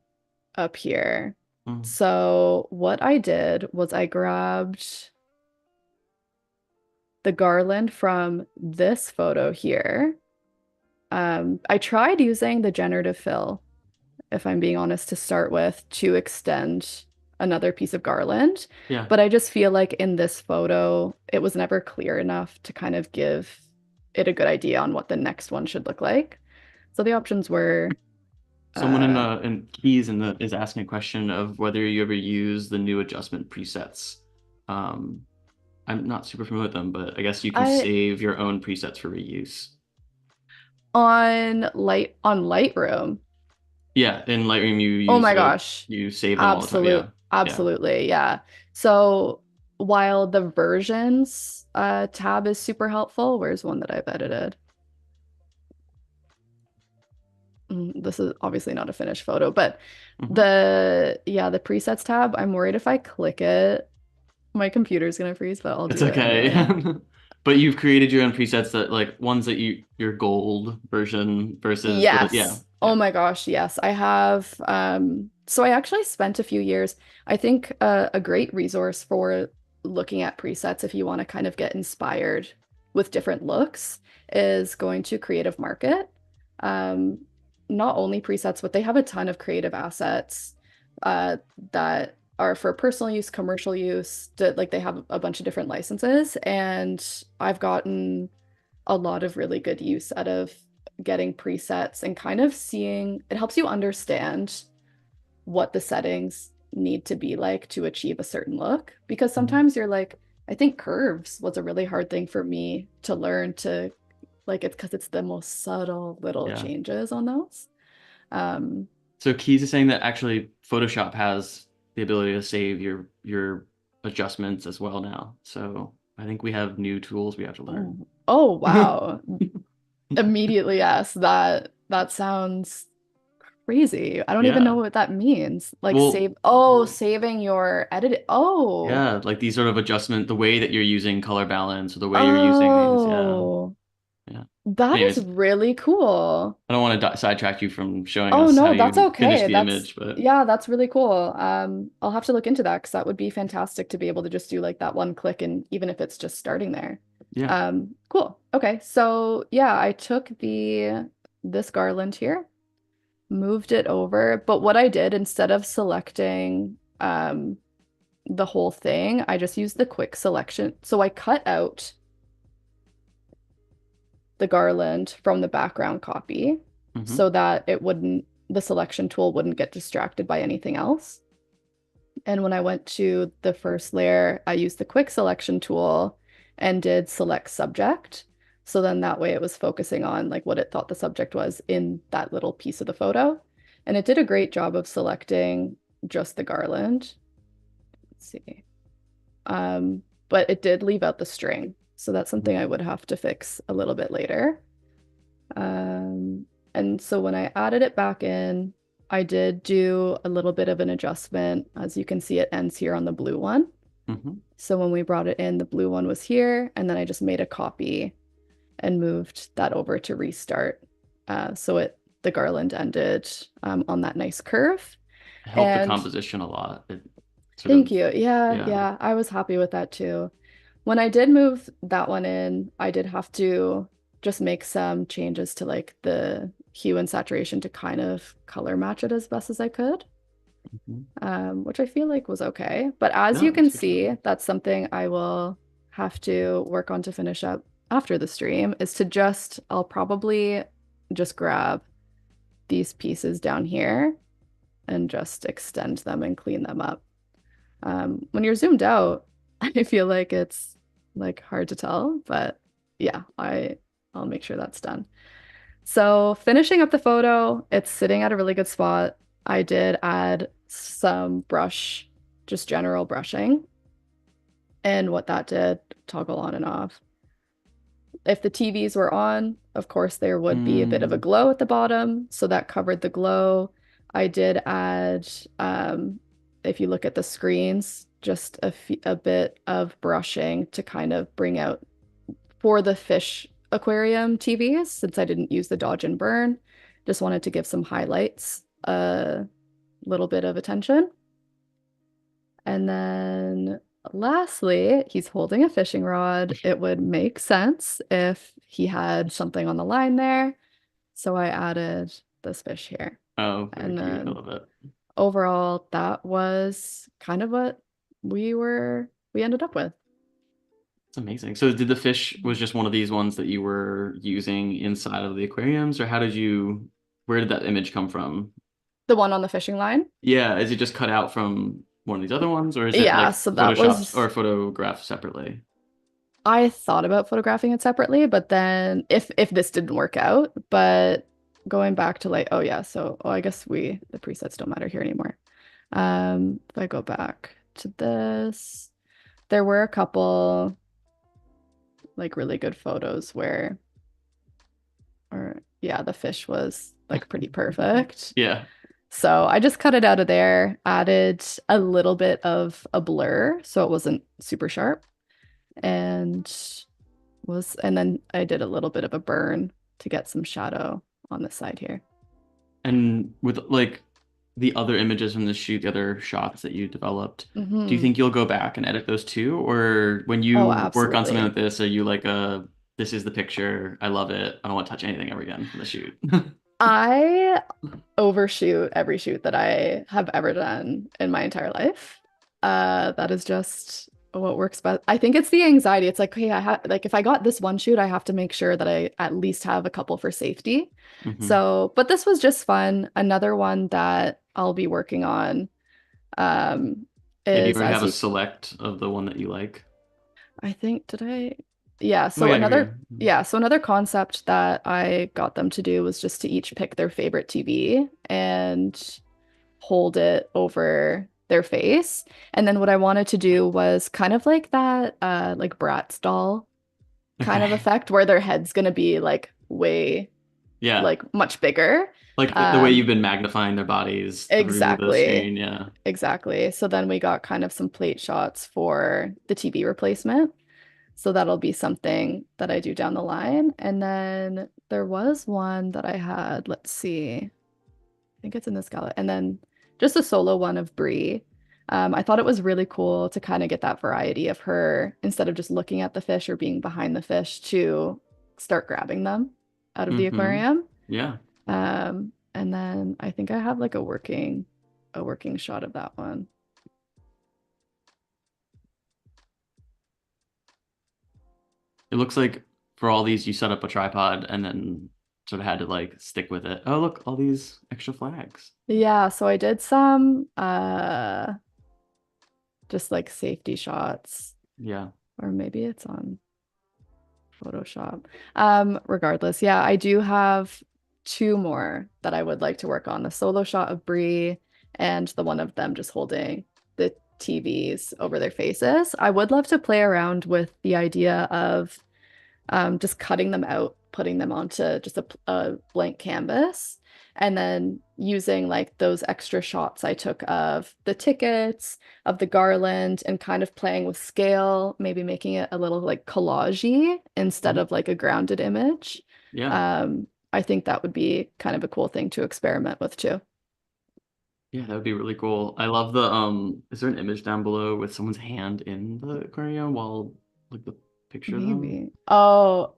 up here. Mm. So what I did was I grabbed the garland from this photo here. I tried using the generative fill, if I'm being honest, to start with to extend another piece of garland, Yeah. but I just feel like in this photo, it was never clear enough to kind of give it a good idea on what the next one should look like. So the options were Someone in uh Keys in the is asking a question of whether you ever use the new adjustment presets. Um, I'm not super familiar with them, but I guess you can I save your own presets for reuse. on Lightroom. Yeah, in Lightroom you Oh use my gosh. you save them all the time. Yeah. Yeah. Absolutely. Yeah. So while the versions tab is super helpful, where's one that I've edited? This is obviously not a finished photo, but Hmm. the presets tab, I'm worried if I click it, my computer's gonna freeze, but I'll It's do it okay. anyway. But you've created your own presets that like ones that your gold version versus yeah, Yes. Oh yeah. my gosh, yes. I have so I actually spent a few years. I think a great resource for looking at presets if you want to kind of get inspired with different looks is going to Creative Market. Um Not only presets, but they have a ton of creative assets that are for personal use, commercial use, like they have a bunch of different licenses, and I've gotten a lot of really good use out of getting presets and kind of seeing it helps you understand what the settings need to be like to achieve a certain look. Because Mhm. sometimes you're like, I think curves was a really hard thing for me to learn to like it's because it's the most subtle little Yeah. changes on those. Um, So Keys is saying that actually Photoshop has the ability to save your adjustments as well now. So I think we have new tools we have to oh, learn. oh wow. Immediately yes, that sounds crazy. I don't even know Yeah. what that means. Like Well, saving your edit. Oh, yeah, like these sort of adjustment, the way that you're using color balance or the way you're using these. Yeah. oh, Yeah. that is Anyways, really cool. I don't want to sidetrack you from showing Oh us how no, that's you finish okay. the image, but Yeah, that's really cool. I'll have to look into that because that would be fantastic to be able to just do like that one click and even if it's just starting there. yeah. Cool. Okay, so yeah, I took the this garland here, moved it over, but what I did instead of selecting the whole thing, I just used the quick selection. So I cut out the garland from the background copy Hmm. so that the selection tool wouldn't get distracted by anything else. And when I went to the first layer, I used the quick selection tool and did select subject. So then that way it was focusing on like what it thought the subject was in that little piece of the photo. And it did a great job of selecting just the garland. Let's see. But it did leave out the string. So that's something I would have to fix a little bit later. Um, and so when I added it back in, I did do a little bit of an adjustment. As you can see, it ends here on the blue one. Hmm. So when we brought it in, the blue one was here, and then I just made a copy and moved that over to restart. So the garland ended on that nice curve. Helped the And composition a lot. It sort thank of, you. Yeah, yeah. yeah, I was happy with that too. When I did move that one in, I did have to just make some changes to like the hue and saturation to kind of color match it as best as I could, Mhm. which I feel like was okay. But as you No, can it's a good job. see, that's something I will have to work on to finish up after the stream is to I'll probably just grab these pieces down here and just extend them and clean them up. When you're zoomed out, I feel like it's like hard to tell, but yeah, I'll make sure that's done. So finishing up the photo, it's sitting at a really good spot. I did add some brush, just general brushing, and what that did, toggle on and off. If the TVs were on, of course, there would be a bit of a Mm, glow at the bottom, so that covered the glow. I did add, if you look at the screens, just a bit of brushing to kind of bring out for the fish aquarium TVs, since I didn't use the dodge and burn. Just wanted to give some highlights, a little bit of attention. And then lastly, he's holding a fishing rod. It would make sense if he had something on the line there. So I added this fish here. oh, very And cute. I then love it. overall, that was kind of what we ended up with. It's amazing. So did the fish was just one of these ones that you were using inside of the aquariums, or where did that image come from? The one on the fishing line. Yeah, is it just cut out from one of these other ones, or is it Yeah, like so that photoshopped or was photographed separately? I thought about photographing it separately, but then if this didn't work out, but going back to like, oh yeah, so I guess the presets don't matter here anymore. If I go back to this, there were a couple like really good photos where, or yeah, the fish was like pretty perfect. Yeah. So I just cut it out of there, added a little bit of a blur so it wasn't super sharp, and and then I did a little bit of a burn to get some shadow on the side here. And with like the other images from the shoot, the other shots that you developed, do you Hmm. think you'll go back and edit those too? Or when Oh, you work on something absolutely. like this, are you like this is the picture, I love it, I don't want to touch anything ever again from the shoot? I overshoot every shoot that I have ever done in my entire life. That is just what works best. I think it's the anxiety. It's like, okay, I have like if I got this one shoot, I have to make sure that I at least have a couple for safety. Hmm. So, but this was just fun. Another one that I'll be working on Yeah, do you is already as have a you select of the one that you like? I think did I yeah, Oh so yeah, another here. yeah, so another concept that I got them to do was just to each pick their favorite TV and hold it over their face. And then what I wanted to do was kind of like that like Bratz doll kind of Okay. effect where their head's gonna be like way Yeah. like much bigger. Like the way Um you've been magnifying their bodies through the exactly. screen. Yeah. Exactly. So then we got kind of some plate shots for the TV replacement. So that'll be something that I do down the line. And then there was one that I had, let's see, I think it's in this gallery. And then just a solo one of Brie. I thought it was really cool to kind of get that variety of her instead of just looking at the fish or being behind the fish to start grabbing them out of the Hmm. aquarium. Yeah. And then I think I have like a working shot of that one. It looks like for all these you set up a tripod and then sort of had to like stick with it. Oh, look, all these extra flags. Yeah, so I did some just like safety shots, Yeah. or maybe it's on Photoshop. Regardless, yeah, I do have two more that I would like to work on, the solo shot of Brie and the one of them just holding the TVs over their faces. I would love to play around with the idea of just cutting them out, putting them onto just a blank canvas, and then using like those extra shots I took of the tickets, of the garland, and kind of playing with scale, maybe making it a little like collagey instead Mhm. of like a grounded image. Yeah. I think that would be kind of a cool thing to experiment with too. Yeah, that would be really cool. I love the is there an image down below with someone's hand in the aquarium while like the picture of them? Maybe. Oh,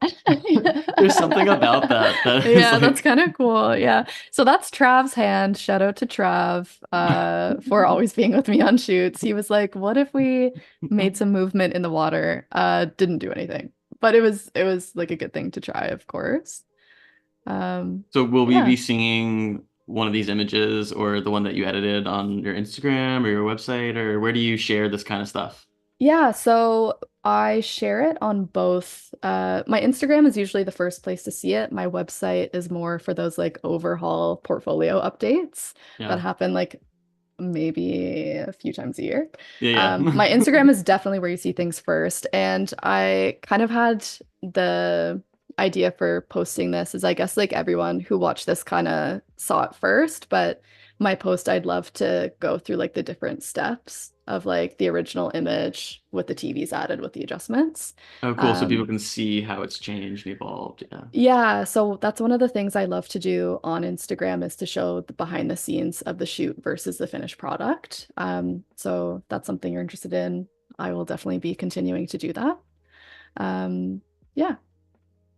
There's something about that that is yeah, that's like kind of cool. Yeah. So that's Trav's hand. Shout out to Trav, for always being with me on shoots. He was like, "What if we made some movement in the water?" Didn't do anything, but it was like a good thing to try, of course. Um, So will we yeah. be seeing one of these images or the one that you edited on your Instagram or your website, or where do you share this kind of stuff? Yeah, so I share it on both. My Instagram is usually the first place to see it. My website is more for those like overhaul portfolio updates that Yeah. happen like maybe a few times a year. Yeah, yeah. My Instagram is definitely where you see things first. And I kind of had the idea for posting this is I guess like everyone who watched this kind of saw it first, but my post, I'd love to go through like the different steps of like the original image with the TVs added with the adjustments. Oh, cool. So people Um, can see how it's changed and evolved. Yeah. yeah, so that's one of the things I love to do on Instagram is to show the behind the scenes of the shoot versus the finished product. So that's something you're interested in. I will definitely be continuing to do that. Um, yeah,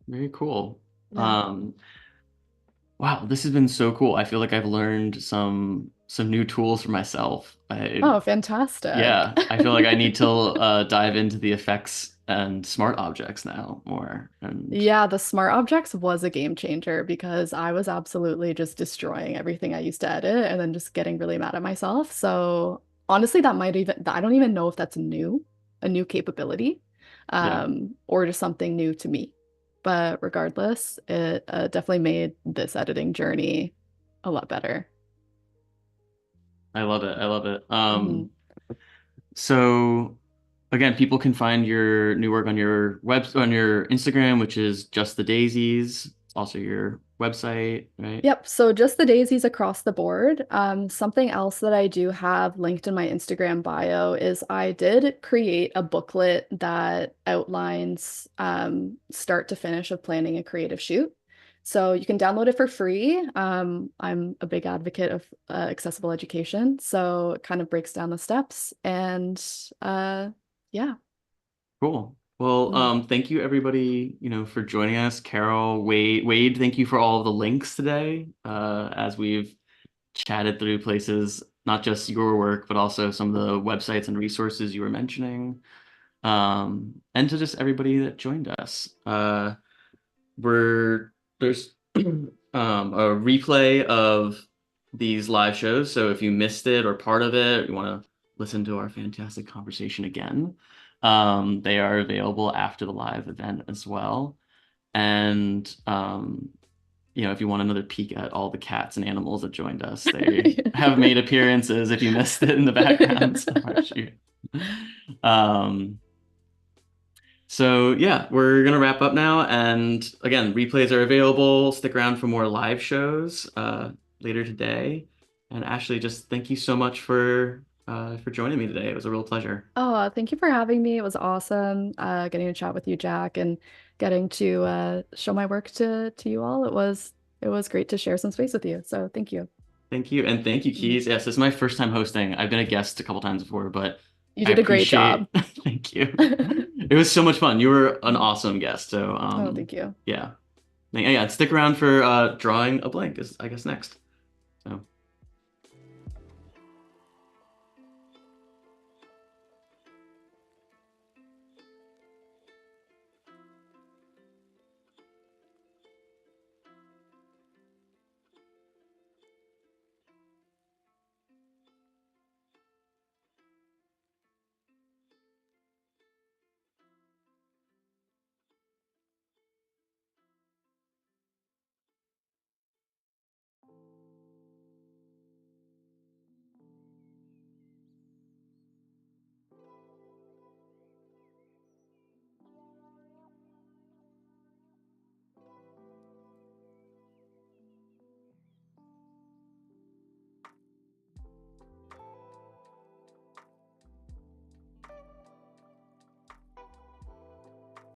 Very cool. yeah. Um, wow, this has been so cool. I feel like I've learned some new tools for myself. Oh, fantastic. Yeah, I feel like I need to dive into the effects and smart objects now more. And Yeah, the smart objects was a game changer because I was absolutely just destroying everything I used to edit and then just getting really mad at myself. So honestly, that might even, I don't even know if that's a new capability, yeah, or just something new to me. But regardless, it definitely made this editing journey a lot better. I love it. I love it. Mhm. So. again, people can find your new work on your on your Instagram, which is Just the Daisies. It's also your website, right? Yep, so just the daisies across the board. Something else that I do have linked in my Instagram bio is I did create a booklet that outlines start to finish of planning a creative shoot. So you can download it for free. I'm a big advocate of accessible education, so it kind of breaks down the steps and yeah. Cool. Well, Mhm. thank you everybody, for joining us. Carol, Wade, thank you for all of the links today. As we've chatted through places, not just your work, but also some of the websites and resources you were mentioning. And to just everybody that joined us. There's a replay of these live shows. So if you missed it or part of it, you want to listen to our fantastic conversation again, they are available after the live event as well. And if you want another peek at all the cats and animals that joined us, they have made appearances if you missed it in the background of our shoot. Um, so yeah, we're gonna wrap up now. And again, replays are available. Stick around for more live shows later today. And Ashley, just thank you so much for joining me today. It was a real pleasure. Oh, thank you for having me. It was awesome getting to chat with you, Jack, and getting to show my work to you all. It was great to share some space with you. So thank you. Thank you, and thank you, Mhm. Keys. Yes, this is my first time hosting. I've been a guest a couple times before, but You I did a great job. appreciate. Thank you. It was so much fun. You were an Mhm. awesome guest. So Oh, thank you. yeah, yeah. Stick around for drawing a blank. Is I guess next.